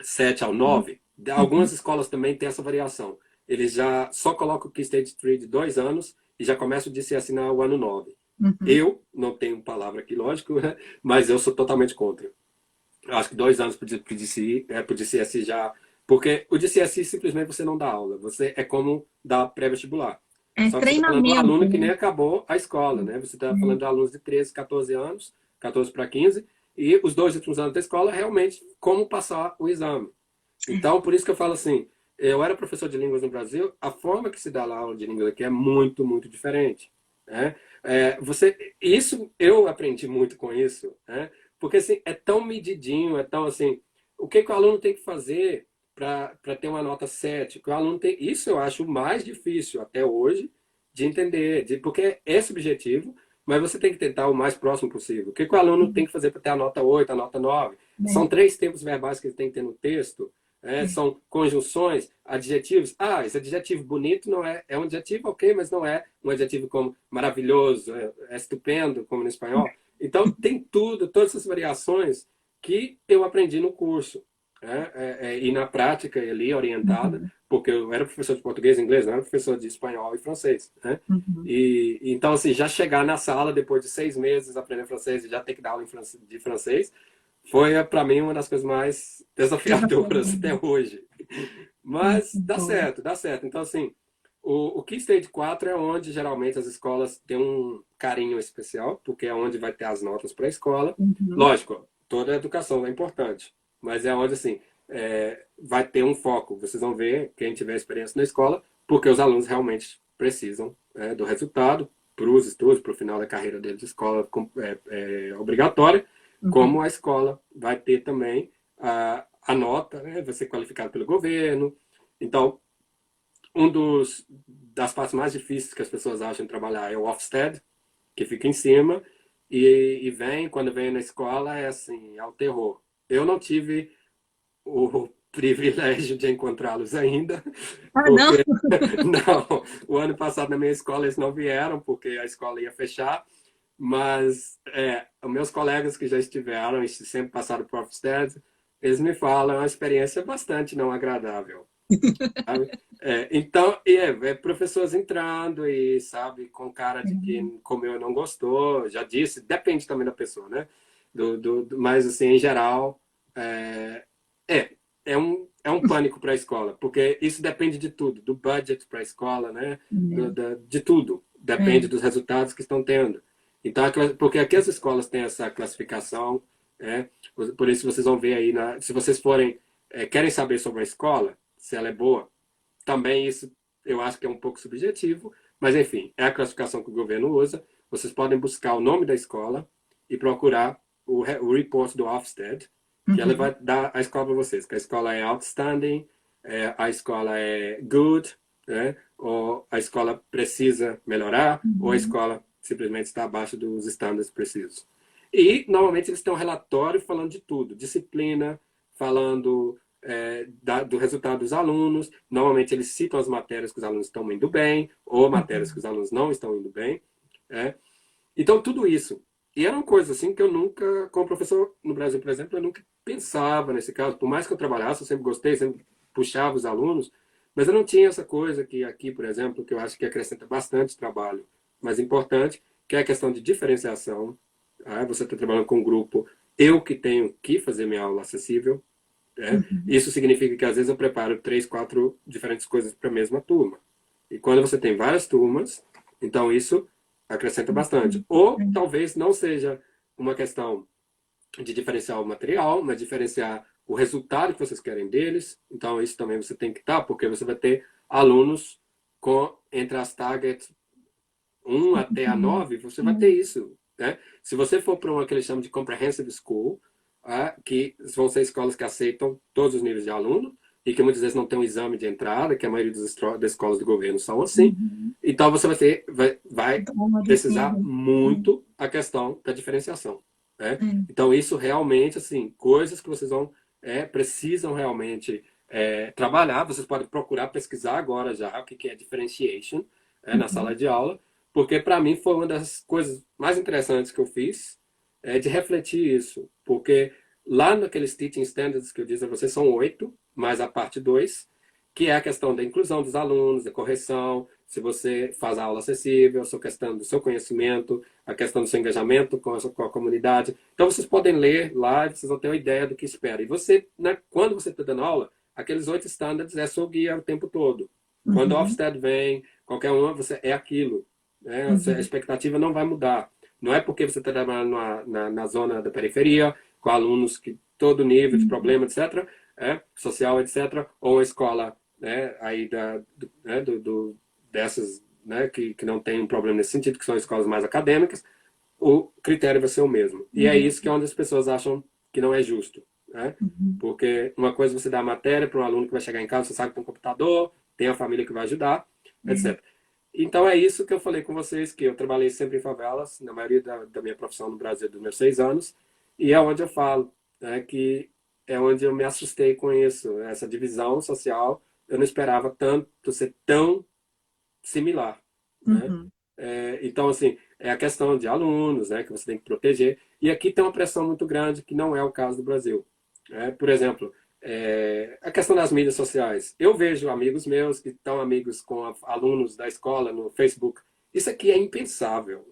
7 ao 9, algumas escolas também têm essa variação. Eles já só colocam o Key Stage 3 de 2 anos e já começam de se assinar o ano 9. Eu não tenho palavra aqui, lógico, né? Mas eu sou totalmente contra. Eu acho que 2 anos para o DCSI já... Porque o DCSI simplesmente você não dá aula. Você é como dar pré-vestibular. É Só que você está falando de um treinamento, aluno que né? nem acabou a escola, né? Você está falando de alunos de 13, 14 anos, 14 para 15, e os 2 últimos anos da escola, realmente, como passar o exame. Então, por isso que eu falo assim, eu era professor de línguas no Brasil, a forma que se dá lá aula de línguas aqui é muito, muito diferente. Né? Isso, eu aprendi muito com isso, né? Porque assim, é tão medidinho, é tão assim, o que, que o aluno tem que fazer para ter uma nota 7? Que o aluno tem, isso eu acho o mais difícil até hoje de entender, porque é subjetivo, mas você tem que tentar o mais próximo possível. O que, que o aluno tem que fazer para ter a nota 8, a nota 9? São 3 tempos verbais que ele tem que ter no texto. São conjunções, adjetivos. Esse adjetivo bonito não é um adjetivo, ok, mas não é um adjetivo como maravilhoso, estupendo, como no espanhol. Então, tem todas essas variações que eu aprendi no curso. E na prática ali, orientada, porque eu era professor de português e inglês, não era professor de espanhol e francês. Né? Então, assim, já chegar na sala depois de 6 meses aprendendo francês e já ter que dar aula de francês, foi para mim uma das coisas mais desafiadoras até hoje. Mas dá Bom. certo, dá certo. Então, assim, o Key Stage 4 é onde geralmente as escolas têm um carinho especial, porque é onde vai ter as notas para a escola. Lógico, toda a educação é importante, mas é onde, assim, vai ter um foco. Vocês vão ver, quem tiver experiência na escola, porque os alunos realmente precisam do resultado para os estudos, para o final da carreira deles, escola obrigatória, como a escola vai ter também a nota, né, vai ser qualificada pelo governo. Então, das partes mais difíceis que as pessoas acham de trabalhar é o Ofsted, que fica em cima, quando vem na escola, é assim, é o terror. Eu não tive o privilégio de encontrá-los ainda, Não? porque não, o ano passado na minha escola eles não vieram, porque a escola ia fechar, mas os meus colegas que já estiveram e sempre passaram por Ofsted, eles me falam, é uma experiência bastante não agradável. Sabe? Então, professores entrando e, sabe, com cara de que comeu e não gostou, já disse, depende também da pessoa, né? Mas, assim, em geral, é um pânico para a escola, porque isso depende de tudo, do budget para a escola, né? De tudo, depende dos resultados que estão tendo. Então, porque aqui as escolas têm essa classificação, por isso vocês vão ver aí, se vocês querem saber sobre a escola, se ela é boa, também isso eu acho que é um pouco subjetivo, mas enfim, é a classificação que o governo usa. Vocês podem buscar o nome da escola e procurar o report do Ofsted, que ela vai dar a escola para vocês, que a escola é outstanding, a escola é good, né? Ou a escola precisa melhorar, ou a escola simplesmente está abaixo dos estándares precisos. E, normalmente, eles têm um relatório falando de tudo. Disciplina, falando do resultado dos alunos. Normalmente, eles citam as matérias que os alunos estão indo bem, ou matérias que os alunos não estão indo bem. Então, tudo isso. E era uma coisa assim que eu nunca, como professor no Brasil, por exemplo, eu nunca pensava nesse caso. Por mais que eu trabalhasse, eu sempre gostei, sempre puxava os alunos, mas eu não tinha essa coisa que aqui, por exemplo, que eu acho que acrescenta bastante trabalho, mas importante, que é a questão de diferenciação. Você está trabalhando com um grupo, eu que tenho que fazer minha aula acessível. Isso significa que às vezes eu preparo 3, 4 diferentes coisas para a mesma turma. E quando você tem várias turmas, então isso acrescenta bastante. Ou talvez não seja uma questão de diferenciar o material, mas diferenciar o resultado que vocês querem deles. Então, isso também você tem que estar, porque você vai ter alunos entre as targets 1 até a 9, você vai ter isso. Né? Se você for para uma que eles chamam de Comprehensive School, que vão ser escolas que aceitam todos os níveis de aluno, e que muitas vezes não tem um exame de entrada, que a maioria das escolas do governo são assim. Então, você vai precisar muito a questão da diferenciação. Né? Então, isso realmente, assim, coisas que vocês precisam realmente trabalhar. Vocês podem procurar pesquisar agora já o que é differentiation na sala de aula, porque para mim foi uma das coisas mais interessantes que eu fiz, de refletir isso. Porque lá naqueles teaching standards que eu disse a vocês, são 8, mais a parte 2, que é a questão da inclusão dos alunos, da correção, se você faz a aula acessível, a questão do seu conhecimento, a questão do seu engajamento com a comunidade. Então, vocês podem ler lá, vocês vão ter uma ideia do que espera. E você, né, quando você está dando aula, aqueles 8 standards é seu guia o tempo todo. Quando o Ofsted vem, qualquer uma, você é aquilo. Né? A expectativa não vai mudar. Não é porque você está trabalhando na zona da periferia, com alunos que todo nível de problema, etc., social, etc., ou uma escola aí dessas que não tem um problema nesse sentido, que são escolas mais acadêmicas, o critério vai ser o mesmo. E é isso que é onde as pessoas acham que não é justo. Né? Porque uma coisa é você dá a matéria para um aluno que vai chegar em casa, você sabe que tem um computador, tem a família que vai ajudar, etc. Então é isso que eu falei com vocês, que eu trabalhei sempre em favelas, na maioria da minha profissão no Brasil, dos meus 6 anos, e é onde eu falo, que é onde eu me assustei com isso, essa divisão social, eu não esperava tanto ser tão similar. Né? Então, assim, é a questão de alunos, que você tem que proteger, e aqui tem uma pressão muito grande, que não é o caso do Brasil. Por exemplo, a questão das mídias sociais. Eu vejo amigos meus que estão amigos com alunos da escola no Facebook. Isso aqui é impensável.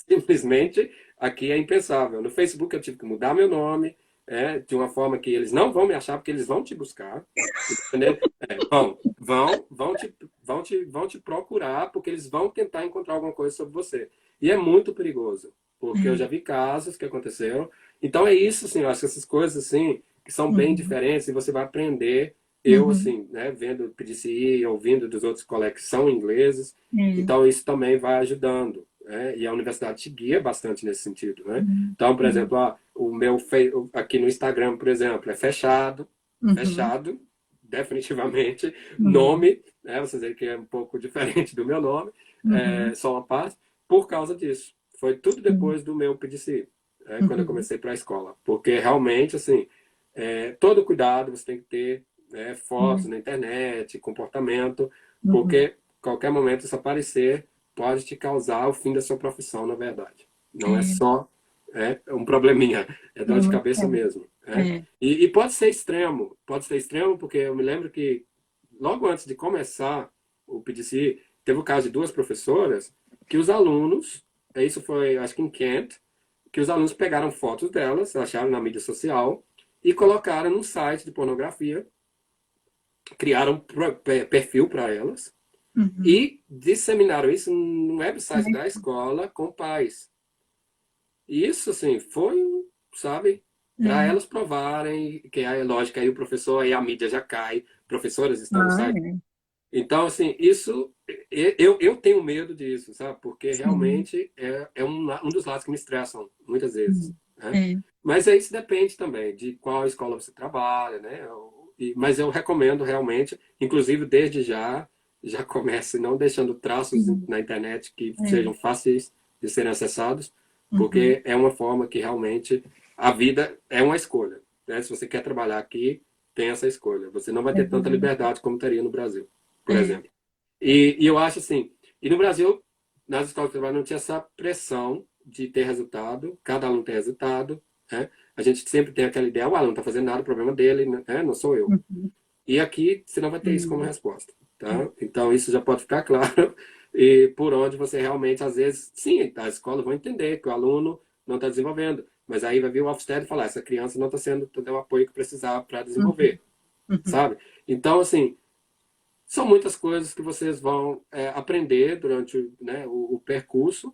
Simplesmente, aqui é impensável. No Facebook eu tive que mudar meu nome, de uma forma que eles não vão me achar, porque eles vão te buscar. Entendeu? Vão te procurar, porque eles vão tentar encontrar alguma coisa sobre você. E é muito perigoso, porque eu já vi casos que aconteceram. Então é isso, assim, eu acho que essas coisas, assim, que são bem diferentes, e você vai aprender. Eu, assim, vendo o PDCI, ouvindo dos outros colegas que são ingleses, então isso também vai ajudando. E a universidade te guia bastante nesse sentido. Né? Então, por exemplo, o meu aqui no Instagram, por exemplo, é fechado, definitivamente. Nome, vocês veem que é um pouco diferente do meu nome, só uma parte, por causa disso. Foi tudo depois do meu PDCI, quando eu comecei para a escola. Porque realmente, assim, todo cuidado você tem que ter, fotos na internet, comportamento, porque qualquer momento isso aparecer pode te causar o fim da sua profissão, na verdade. Não é só um probleminha, é dor de cabeça mesmo. E pode ser extremo porque eu me lembro que logo antes de começar o PDC, teve o caso de 2 professoras que os alunos, isso foi acho que em Kent, que os alunos pegaram fotos delas, acharam na mídia social e colocaram num site de pornografia, criaram um perfil para elas, e disseminaram isso no website da escola com pais. E isso, assim, foi, sabe, para elas provarem que é lógico, aí o professor, aí a mídia já cai, professoras estão no site. Então, assim, isso, eu tenho medo disso, sabe, porque realmente é um dos lados que me estressam, muitas vezes. Né? Mas aí isso depende também de qual escola você trabalha, né? Mas eu recomendo realmente, inclusive desde já comece não deixando traços na internet que sejam fáceis de serem acessados, porque é uma forma que realmente a vida é uma escolha. Né? Se você quer trabalhar aqui, tem essa escolha. Você não vai ter tanta liberdade como teria no Brasil, por exemplo. E eu acho assim, e no Brasil, nas escolas de trabalho não tinha essa pressão de ter resultado, cada aluno tem resultado, né? A gente sempre tem aquela ideia, o aluno não está fazendo nada, o problema dele, né? Não sou eu. E aqui você não vai ter isso como resposta. Tá? Então isso já pode ficar claro. E por onde você realmente, às vezes, sim, a escola vai entender que o aluno não está desenvolvendo. Mas aí vai vir o Ofsted e falar, essa criança não está sendo todo o apoio que precisava para desenvolver. Sabe? Então, assim, são muitas coisas que vocês vão aprender durante o percurso.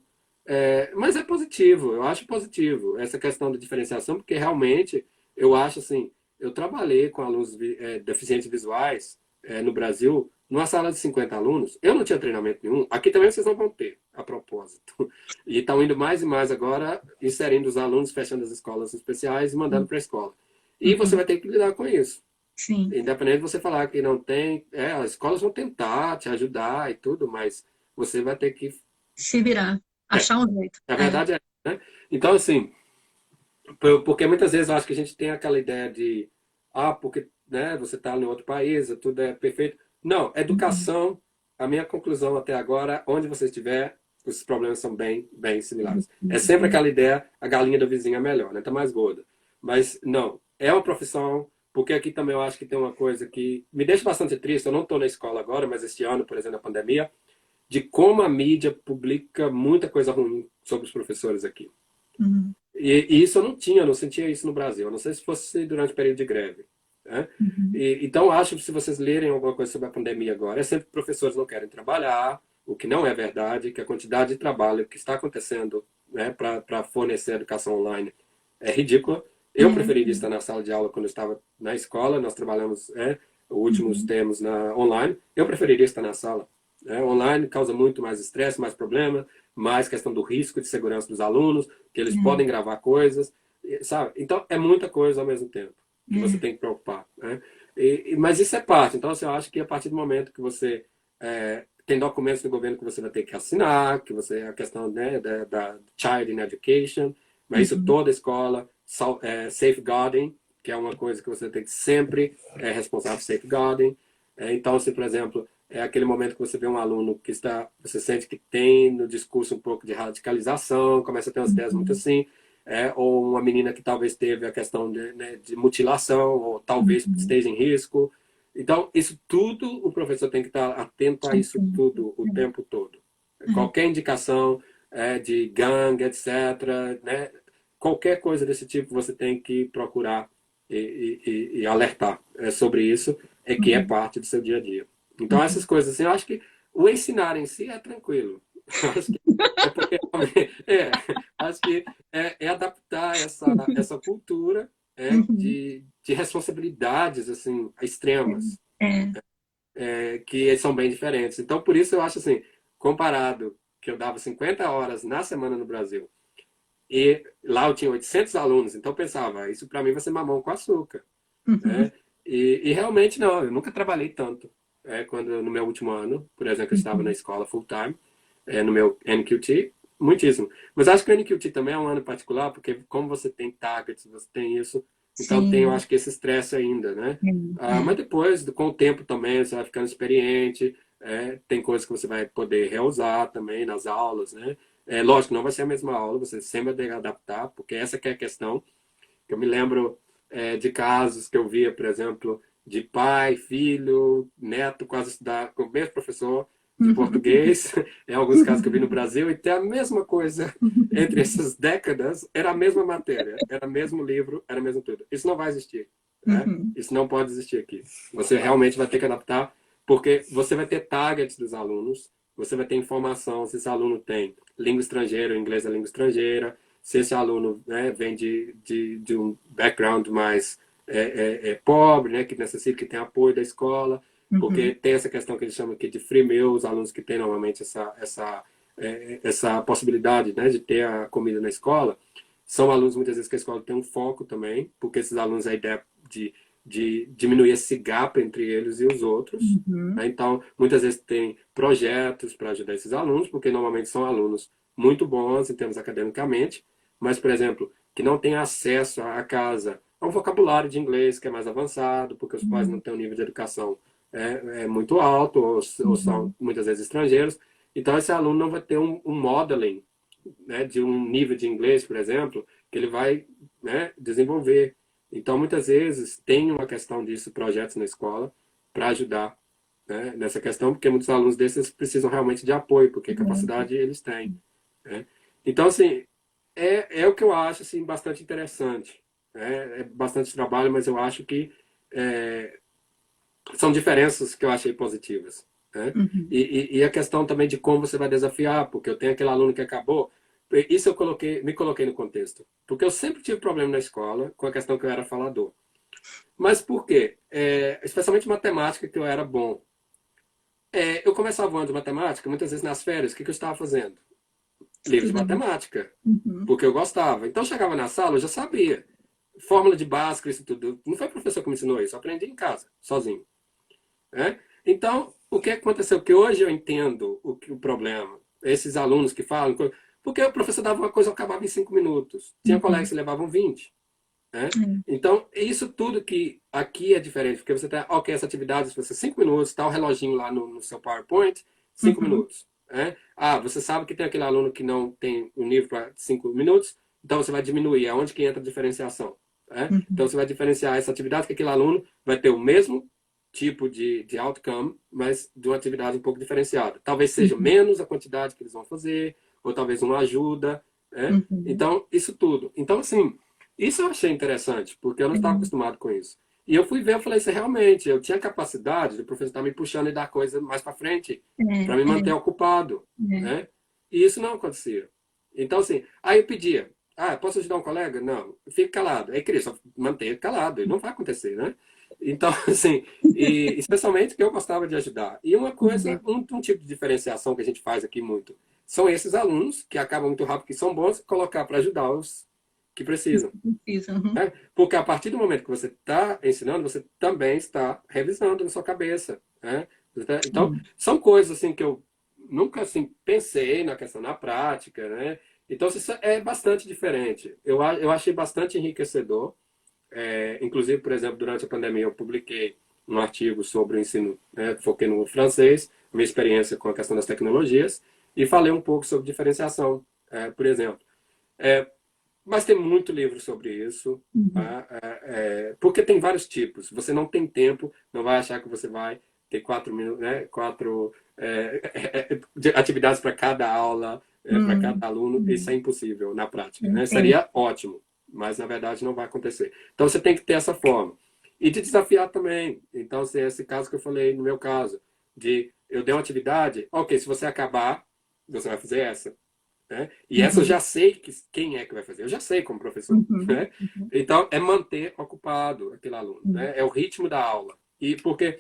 Mas é positivo, eu acho positivo essa questão da diferenciação, porque realmente eu acho assim, eu trabalhei com alunos deficientes visuais no Brasil, numa sala de 50 alunos. Eu não tinha treinamento nenhum. Aqui também vocês não vão ter, a propósito. E estão indo mais e mais agora, inserindo os alunos, fechando as escolas especiais e mandando para a escola. E você vai ter que lidar com isso. Sim. Independente de você falar que não tem, as escolas vão tentar te ajudar e tudo, mas você vai ter que Se virar, achar um jeito. a verdade é, né? Então, assim, porque muitas vezes eu acho que a gente tem aquela ideia de, porque né, você está em outro país, tudo é perfeito. Não, educação, a minha conclusão até agora, onde você estiver, os problemas são bem similares. É sempre aquela ideia, a galinha do vizinho é melhor, né? Tá mais gorda. Mas, não, é uma profissão, porque aqui também eu acho que tem uma coisa que me deixa bastante triste, eu não estou na escola agora, mas este ano, por exemplo, na pandemia, de como a mídia publica muita coisa ruim sobre os professores aqui. Uhum. E isso eu não sentia isso no Brasil. Eu não sei se fosse durante o período de greve. Né? Uhum. Então, acho que se vocês lerem alguma coisa sobre a pandemia agora, é sempre que professores não querem trabalhar, o que não é verdade, que a quantidade de trabalho que está acontecendo, né, para fornecer educação online é ridícula. Eu preferiria estar na sala de aula quando eu estava na escola, nós trabalhamos os últimos termos online, eu preferiria estar na sala. Online causa muito mais estresse, mais problema, mais questão do risco de segurança dos alunos, que eles podem gravar coisas, sabe? Então, é muita coisa ao mesmo tempo que você tem que preocupar. Né? Mas isso é parte. Então, assim, eu acho que a partir do momento que você tem documentos do governo que você vai ter que assinar, que você a questão, né, da Child in Education, mas isso toda escola, safeguarding, que é uma coisa que você tem que sempre responsável por safeguarding. Então, se, por exemplo, é aquele momento que você vê um aluno que você sente que tem no discurso um pouco de radicalização, começa a ter umas ideias muito assim, ou uma menina que talvez teve a questão de mutilação, ou talvez esteja em risco. Então, isso tudo, o professor tem que estar atento a isso tudo o tempo todo. Qualquer indicação de gangue, etc., né? Qualquer coisa desse tipo, você tem que procurar e alertar sobre isso, que é parte do seu dia a dia. Então, essas coisas assim, eu acho que o ensinar em si é tranquilo. Acho que é porque acho que é adaptar essa cultura de responsabilidades assim extremas, que são bem diferentes. Então, por isso eu acho assim, comparado que eu dava 50 horas na semana no Brasil e lá eu tinha 800 alunos, então eu pensava, isso para mim vai ser mamão com açúcar. Né? E realmente não, eu nunca trabalhei tanto. Quando no meu último ano, por exemplo, eu estava na escola full time, no meu NQT, muitíssimo. Mas acho que o NQT também é um ano particular, porque como você tem targets, você tem isso, então tem, eu acho que esse estresse ainda, né? Mas depois, com o tempo também, você vai ficando experiente, tem coisas que você vai poder reusar também nas aulas, né? Lógico, não vai ser a mesma aula, você sempre vai ter que adaptar, porque essa que é a questão. Eu me lembro de casos que eu via, por exemplo, de pai, filho, neto, quase estudar com o mesmo professor de português, em alguns casos que eu vi no Brasil, e ter a mesma coisa entre essas décadas, era a mesma matéria, era o mesmo livro, era o mesmo tudo. Isso não vai existir. Né? Isso não pode existir aqui. Você realmente vai ter que adaptar, porque você vai ter targets dos alunos, você vai ter informação se esse aluno tem língua estrangeira, inglês é língua estrangeira, se esse aluno vem de um background mais pobre, né, que necessita, que tem apoio da escola, porque tem essa questão que eles chamam aqui de free meal, os alunos que têm normalmente essa possibilidade, né, de ter a comida na escola, são alunos muitas vezes que a escola tem um foco também, porque esses alunos, a ideia de diminuir esse gap entre eles e os outros. Né? Então, muitas vezes tem projetos para ajudar esses alunos, porque normalmente são alunos muito bons em termos academicamente, mas, por exemplo, que não têm acesso à casa, a um vocabulário de inglês que é mais avançado, porque os pais não têm um nível de educação muito alto, ou são muitas vezes estrangeiros. Então, esse aluno não vai ter um modeling, né, de um nível de inglês, por exemplo, que ele vai, né, desenvolver. Então, muitas vezes, tem uma questão disso, projetos na escola, para ajudar, né, nessa questão, porque muitos alunos desses precisam realmente de apoio, porque capacidade eles têm. Né? Então, assim, é o que eu acho assim, bastante interessante. É bastante trabalho, mas eu acho que são diferenças que eu achei positivas. Né? E a questão também de como você vai desafiar, porque eu tenho aquele aluno que acabou. Isso me coloquei no contexto. Porque eu sempre tive problema na escola com a questão que eu era falador. Mas por quê? Especialmente matemática, que eu era bom. Eu começava o ano de matemática, muitas vezes nas férias, o que eu estava fazendo? Livro de Estudando. matemática, Uhum. porque eu gostava. Então, eu chegava na sala, eu já sabia. Fórmula de Bhaskara, isso tudo. Não foi o professor que me ensinou isso, eu aprendi em casa, sozinho. Né? Então, o que aconteceu? Que hoje eu entendo o problema. Esses alunos que falam... Porque o professor dava uma coisa, eu acabava em 5 minutos. Tinha colegas Uhum. que levavam 20. Né? É. Então, isso tudo que aqui é diferente, porque você tem, ok, essa atividade, você 5 minutos, está o reloginho lá no seu PowerPoint, 5 Uhum. minutos. Né? Você sabe que tem aquele aluno que não tem o nível para 5 minutos, então você vai diminuir, é onde que entra a diferenciação. Né? Então, Uhum. você vai diferenciar essa atividade que aquele aluno vai ter o mesmo tipo de outcome, mas de uma atividade um pouco diferenciada. Talvez seja Uhum. menos a quantidade que eles vão fazer, ou talvez uma ajuda. Né? Uhum. Então, isso tudo. Então, assim, isso eu achei interessante, porque eu não estava Uhum. acostumado com isso. E eu fui ver, eu falei, isso realmente, eu tinha capacidade do professor estar me puxando e dar coisa mais para frente, para me É, é, manter ocupado, é. né? E isso não acontecia. Então, assim, aí eu pedia, posso ajudar um colega? Não, fique calado. Aí, queria só manter calado, e não vai acontecer, né? Então, assim, e especialmente que eu gostava de ajudar. E uma coisa, Uhum. um tipo de diferenciação que a gente faz aqui muito, são esses alunos que acabam muito rápido, que são bons, colocar para ajudar os que Isso precisam. que precisa. Uhum. Né? Porque a partir do momento que você está ensinando, você também está revisando na sua cabeça. Né? Então, Uhum. são coisas assim que eu nunca assim, pensei na questão na prática. Né? Então, isso é bastante diferente. Eu achei bastante enriquecedor. Inclusive, por exemplo, durante a pandemia, eu publiquei um artigo sobre o ensino, né? Foquei no francês, minha experiência com a questão das tecnologias, e falei um pouco sobre diferenciação, por exemplo. É, mas tem muito livro sobre isso, Uhum. tá? Porque tem vários tipos. Você não tem tempo, não vai achar que você vai ter 4 minutos, né? Quatro atividades para cada aula, para cada aluno. Isso é Uhum. impossível na prática, né? É, Seria ótimo, mas na verdade não vai acontecer. Então você tem que ter essa forma. E te desafiar também. Então, se é esse caso que eu falei no meu caso, de eu dei uma atividade, ok, se você acabar, você vai fazer essa. Né? E essa eu uhum. já sei quem é que vai fazer, eu já sei como professor. Uhum. Né? Uhum. Então, é manter ocupado aquele aluno, Uhum. né? É o ritmo da aula. E porque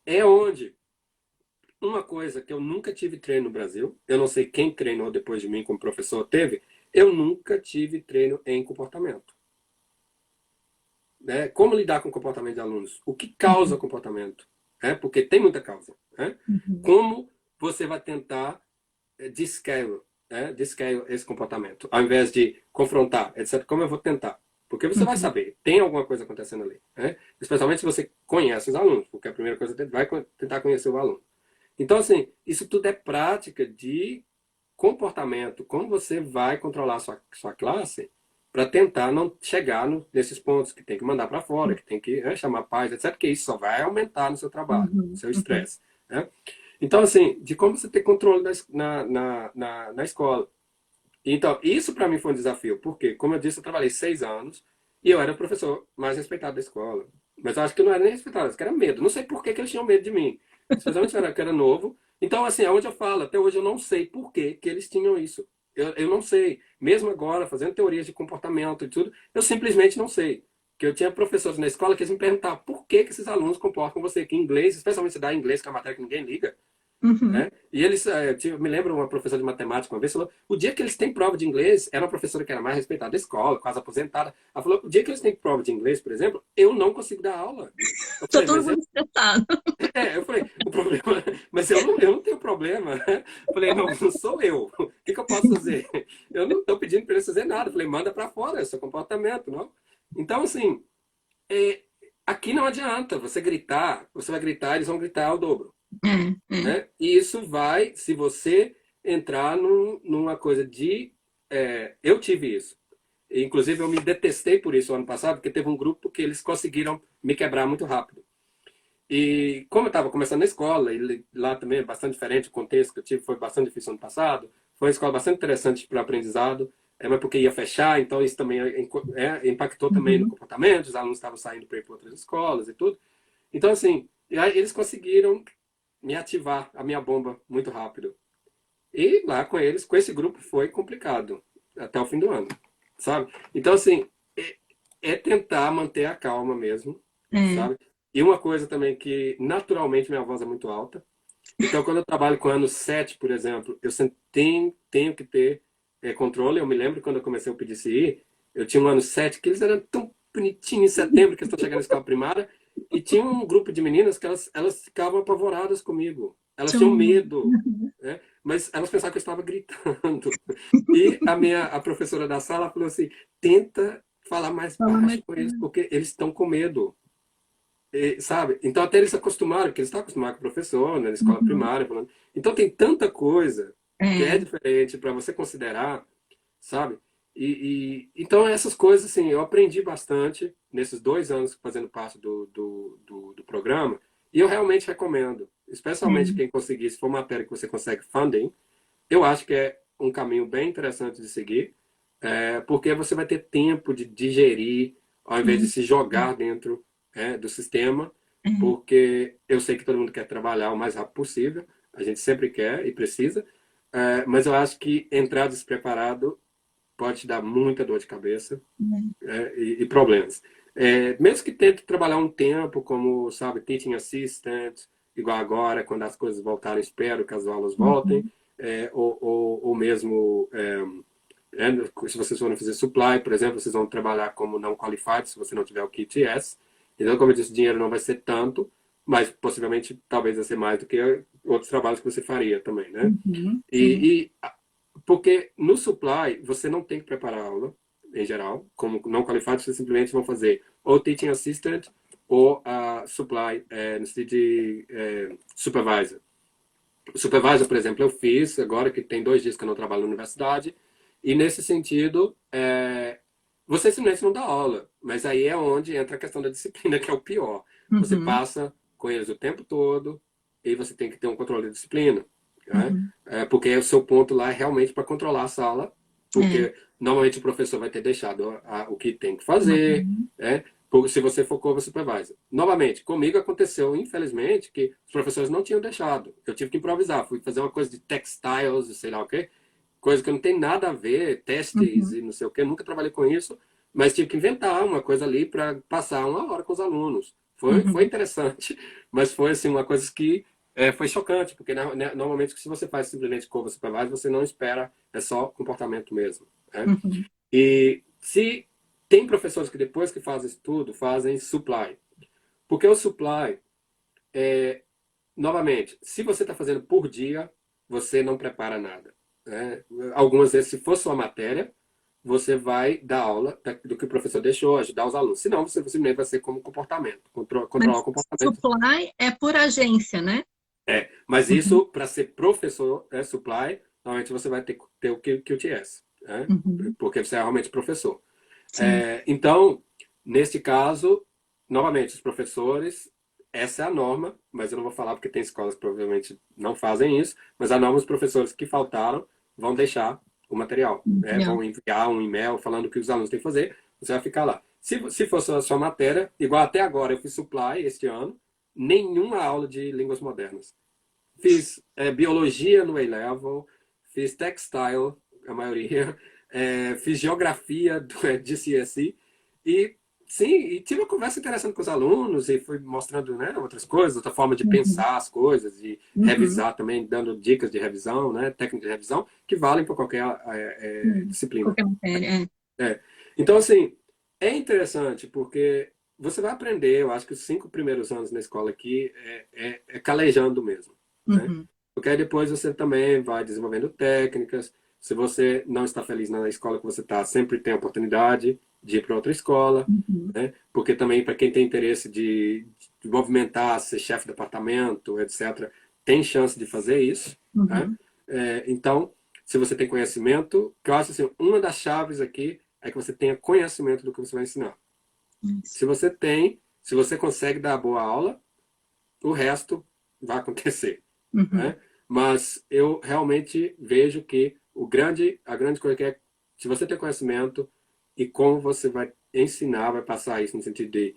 é onde uma coisa que eu nunca tive treino no Brasil, eu não sei quem treinou depois de mim como professor teve, eu nunca tive treino em comportamento. Né? Como lidar com o comportamento de alunos? O que causa comportamento? Né? Porque tem muita causa. Né? Uhum. Como você vai tentar descale, né? Descale esse comportamento, ao invés de confrontar, etc. Como eu vou tentar? Porque você vai Uhum. saber, tem alguma coisa acontecendo ali. Né? Especialmente se você conhece os alunos, porque a primeira coisa é vai tentar conhecer o aluno. Então, assim, isso tudo é prática de comportamento, como você vai controlar a sua classe para tentar não chegar nesses pontos que tem que mandar para fora, que tem que chamar paz, etc. Porque isso só vai aumentar no seu trabalho, no Uhum. seu Uhum. estresse. Né? Então, assim, de como você ter controle na escola. Então, isso para mim foi um desafio, porque, como eu disse, eu trabalhei 6 anos e eu era o professor mais respeitado da escola. Mas eu acho que eu não era nem respeitado, acho que era medo. Não sei por que eles tinham medo de mim. Especialmente que era novo. Então, assim, aonde eu falo, até hoje eu não sei por que eles tinham isso. Eu não sei. Mesmo agora, fazendo teorias de comportamento e tudo, eu simplesmente não sei. Que eu tinha professores na escola que eles me perguntavam por que esses alunos comportam com você, que em inglês, especialmente se dá inglês, que é uma matéria que ninguém liga, Uhum. né? E eles, me lembro uma professora de matemática uma vez falou, o dia que eles têm prova de inglês, era uma professora que era mais respeitada da escola, quase aposentada, ela falou, o dia que eles têm prova de inglês, por exemplo, eu não consigo dar aula. Eu Tô falei, todo mas mundo estressado. eu falei, o problema, mas eu não tenho problema. Eu falei, não sou eu. O que eu posso fazer? Eu não estou pedindo para eles fazer nada. Eu falei, manda para fora, é seu comportamento, não? Então, assim, é, aqui não adianta você gritar, você vai gritar, eles vão gritar ao dobro. É, é. Né? E isso vai, se você entrar numa coisa de. Eu tive isso. Inclusive, eu me detestei por isso ano passado, porque teve um grupo que eles conseguiram me quebrar muito rápido. E como eu estava começando na escola, e lá também é bastante diferente, o contexto que eu tive foi bastante difícil ano passado, foi uma escola bastante interessante para o aprendizado, mas porque ia fechar, então isso também impactou também no Uhum. comportamento, os alunos estavam saindo para ir para outras escolas e tudo. Então, assim, aí eles conseguiram me ativar a minha bomba muito rápido. E lá com eles, com esse grupo, foi complicado até o fim do ano, sabe? Então, assim, é tentar manter a calma mesmo, É. sabe? E uma coisa também que, naturalmente, minha voz é muito alta. Então, quando eu trabalho com ano 7, por exemplo, eu sempre tenho que ter controle. Eu me lembro quando eu comecei o PDCI, eu tinha um ano 7 que eles eram tão bonitinhos em setembro, que eles estão chegando na escola primária, e tinha um grupo de meninas que elas ficavam apavoradas comigo. Elas tinham Tchum. medo, né? Mas elas pensavam que eu estava gritando. E a professora da sala falou assim, tenta falar mais Fala mais. baixo com eles, porque eles estão com medo. Sabe? Então até eles se acostumaram, porque eles estão acostumados com o professor, né, na escola Uhum. primária. Falando. Então tem tanta coisa que é É. diferente para você considerar, sabe? Então essas coisas, assim, eu aprendi bastante nesses 2 anos fazendo parte do programa, e eu realmente recomendo, especialmente É. quem conseguir, se for matéria que você consegue funding, eu acho que é um caminho bem interessante de seguir, porque você vai ter tempo de digerir, ao invés de Uhum. se jogar dentro do sistema, É. porque eu sei que todo mundo quer trabalhar o mais rápido possível, a gente sempre quer e precisa, mas eu acho que entrar despreparado pode te dar muita dor de cabeça e problemas. Mesmo que tente trabalhar um tempo como, sabe, teaching assistant, igual agora, quando as coisas voltarem, espero que as aulas voltem, Uhum. ou mesmo, se vocês forem fazer supply, por exemplo, vocês vão trabalhar como não qualified, se você não tiver o QTS. Então, como eu disse, o dinheiro não vai ser tanto, mas possivelmente talvez vai ser mais do que outros trabalhos que você faria também, né? Uhum. Sim. E, porque no supply, você não tem que preparar a aula, em geral. Como não qualificados, vocês simplesmente vão fazer ou teaching assistant ou a supply, no sentido de supervisor. O supervisor, por exemplo, eu fiz, agora que tem 2 dias que eu não trabalho na universidade, e nesse sentido, você simplesmente não dá aula. Mas aí é onde entra a questão da disciplina, que é o pior. Você Uhum. passa com eles o tempo todo, e você tem que ter um controle de disciplina. Né? Uhum. Porque o seu ponto lá é realmente para controlar a sala, É. porque normalmente o professor vai ter deixado o que tem que fazer, Uhum. né? Se você for cover supervisor. Novamente, comigo aconteceu, infelizmente, que os professores não tinham deixado. Eu tive que improvisar. Fui fazer uma coisa de textiles e sei lá o quê. Coisa que não tem nada a ver, testes Uhum. e não sei o quê. Nunca trabalhei com isso. Mas tive que inventar uma coisa ali para passar uma hora com os alunos. Foi Uhum. interessante, mas foi assim, uma coisa que foi chocante, porque normalmente se você faz simplesmente cover supervisor, você não espera, é só comportamento mesmo. Né? Uhum. E se tem professores que depois que fazem isso tudo, fazem supply. Porque o supply, novamente, se você está fazendo por dia, você não prepara nada. Né? Algumas vezes, se for sua matéria, você vai dar aula do que o professor deixou, ajudar os alunos. Senão, você simplesmente vai ser como comportamento, controlar o Mas comportamento. supply é por agência, né? Mas Uhum. isso, para ser professor supply, normalmente você vai ter o QTS, né? Uhum. Porque você é realmente professor. Sim. Então, neste caso, novamente, os professores, essa é a norma, mas eu não vou falar porque tem escolas que provavelmente não fazem isso, mas a norma, os professores que faltaram vão deixar o material, né? Material. Vão enviar um e-mail falando o que os alunos têm que fazer, você vai ficar lá. Se fosse a sua matéria, igual até agora eu fiz supply este ano, nenhuma aula de línguas modernas. Fiz biologia no A-Level, fiz textile, a maioria, fiz geografia de CSI, e sim, e tive uma conversa interessante com os alunos, e fui mostrando, né, outras coisas, outra forma de Uhum. pensar as coisas, e Uhum. revisar também, dando dicas de revisão, né, técnicas de revisão, que valem para qualquer disciplina. Qualquer matéria. É. É. Então, assim, é interessante, porque você vai aprender, eu acho que os 5 primeiros anos na escola aqui é calejando mesmo, né? Uhum. Porque aí depois você também vai desenvolvendo técnicas. Se você não está feliz na escola que você está, sempre tem a oportunidade de ir para outra escola, Uhum. né? Porque também, para quem tem interesse de movimentar, ser chefe de departamento, etc., tem chance de fazer isso, né? Uhum. Então, se você tem conhecimento, que eu acho assim, uma das chaves aqui é que você tenha conhecimento do que você vai ensinar. Isso. Se você consegue dar boa aula, o resto vai acontecer. Uhum. Né? Mas eu realmente vejo que a grande coisa que é, se você tem conhecimento e como você vai ensinar, vai passar isso no sentido de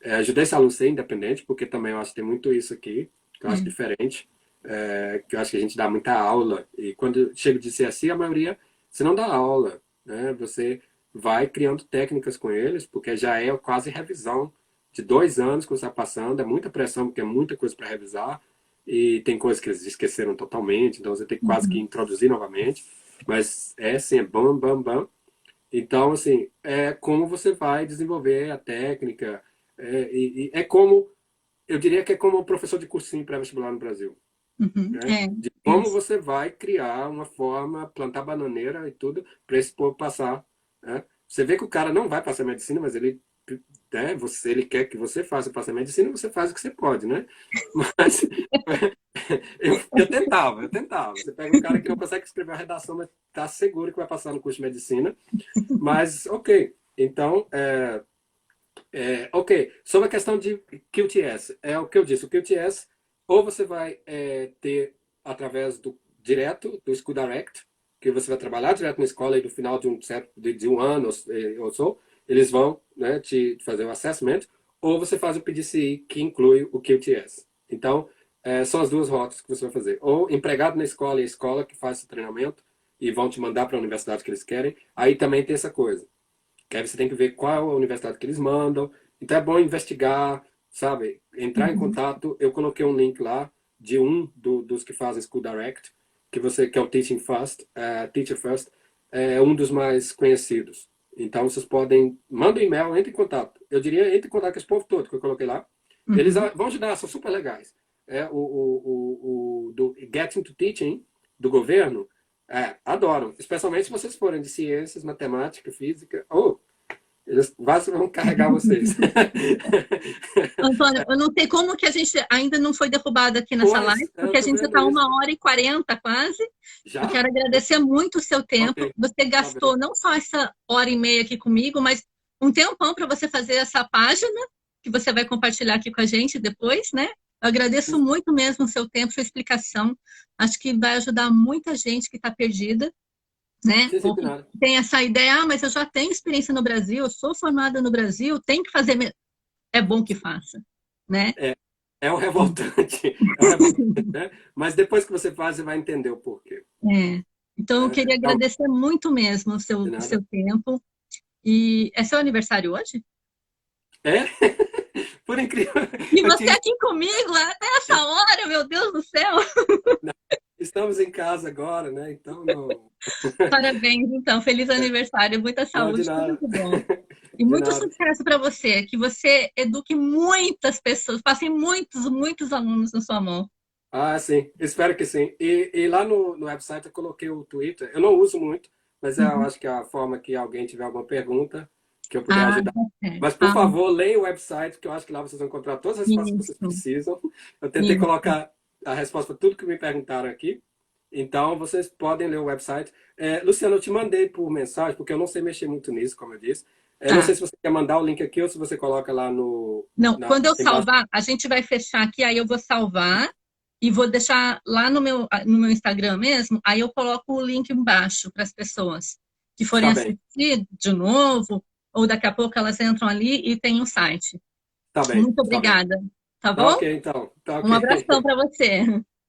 ajudar esse aluno a ser independente, porque também eu acho que tem muito isso aqui, que eu acho É. diferente, que eu acho que a gente dá muita aula, e quando chega de CSI, a maioria, você não dá aula, né? Você vai criando técnicas com eles, porque já é quase revisão de 2 anos que você está passando, é muita pressão, porque é muita coisa para revisar, e tem coisas que eles esqueceram totalmente, então você tem quase que Uhum. introduzir novamente, mas é assim, é bam, bam, bam. Então, assim, é como você vai desenvolver a técnica, e é como, eu diria que é como o professor de cursinho pré-vestibular no Brasil, Uhum. né? É, De como isso. você vai criar uma forma, plantar bananeira e tudo, para esse povo passar, né? Você vê que o cara não vai passar medicina, mas ele, né, ele quer que você faça passar medicina, você faz o que você pode, né? Mas eu tentava, eu tentava. Você pega um cara que não consegue escrever a redação, mas está seguro que vai passar no curso de medicina, mas ok. Então, ok, sobre a questão de QTS, é o que eu disse, o QTS, ou você vai ter através do direto, do School Direct, que você vai trabalhar direto na escola e no final de um ano ou so, eles vão, né, te fazer o assessment, ou você faz o PDCI, que inclui o QTS. Então, são as duas rotas que você vai fazer. Ou empregado na escola e a escola que faz esse treinamento e vão te mandar para a universidade que eles querem, aí também tem essa coisa. Que aí você tem que ver qual é a universidade que eles mandam. Então é bom investigar, sabe? Entrar em Uhum. contato. Eu coloquei um link lá de dos que fazem School Direct, que é o Teacher First, é um dos mais conhecidos. Então vocês podem, manda um e-mail, entre em contato. Eu diria, entre em contato com esse povo todo que eu coloquei lá. Eles Uhum. vão ajudar, são super legais. O do Getting to Teaching, do governo, adoram. Especialmente se vocês forem de ciências, matemática, física. Eles vão carregar vocês. Antônio, eu não sei como que a gente ainda não foi derrubado aqui nessa live, Pois, eu porque a tô gente já vendo está isso. 1h40 quase. Eu Já? quero agradecer muito o seu Ok, tempo. Você tá bem. gastou não só essa hora e meia aqui comigo, mas um tempão para você fazer essa página, que você vai compartilhar aqui com a gente depois, né? Eu agradeço muito mesmo o seu tempo, sua explicação. Acho que vai ajudar muita gente que está perdida, né? Sim, sim, Ou de que nada. tem essa ideia, mas eu já tenho experiência no Brasil, eu sou formada no Brasil, tem que fazer. É bom que faça, né? É, é um revoltante. É um revoltante, né? Mas depois que você faz, você vai entender o porquê. É. Então, eu queria Então, agradecer muito mesmo de o nada. seu tempo. E é seu aniversário hoje? É? Por incrível. E Eu você tinha... aqui comigo até essa hora, meu Deus do céu! Estamos em casa agora, né? Então, não. Parabéns, então. Feliz aniversário, muita Não, de saúde, tudo nada. de bom. E De muito nada. sucesso para você, que você eduque muitas pessoas, passem muitos, muitos alunos na sua mão. Ah, sim. Espero que sim. E lá no website eu coloquei o Twitter. Eu não uso muito, mas eu Uhum. acho que é a forma que alguém tiver alguma pergunta, que eu puder Ah, ajudar. tá certo. Mas, por Ah, favor, leia o website, que eu acho que lá vocês vão encontrar todas as respostas que vocês isso, precisam. Eu tentei isso. colocar a resposta para tudo que me perguntaram aqui. Então, vocês podem ler o website. Luciano, eu te mandei por mensagem, porque eu não sei mexer muito nisso, como eu disse. Não Tá. sei se você quer mandar o link aqui ou se você coloca lá no, Não, quando eu embaixo. salvar, a gente vai fechar aqui, aí eu vou salvar e vou deixar lá no meu Instagram mesmo, aí eu coloco o link embaixo para as pessoas que forem Tá bem, assistir de novo, ou daqui a pouco elas entram ali e tem o site. tá bem, Muito tá bem. obrigada, tá Tá bom? ok, então. Tá Um ok. abração para você.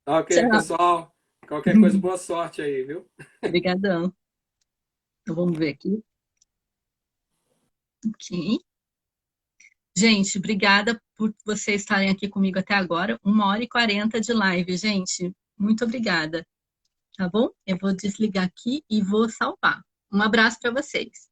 Tá ok, Tchau. pessoal. Qualquer coisa, boa sorte aí, viu? Obrigadão. Então vamos ver aqui. Ok. Gente, obrigada por vocês estarem aqui comigo até agora. 1h40 de live, gente. Muito obrigada. Tá bom? Eu vou desligar aqui e vou salvar. Um abraço para vocês.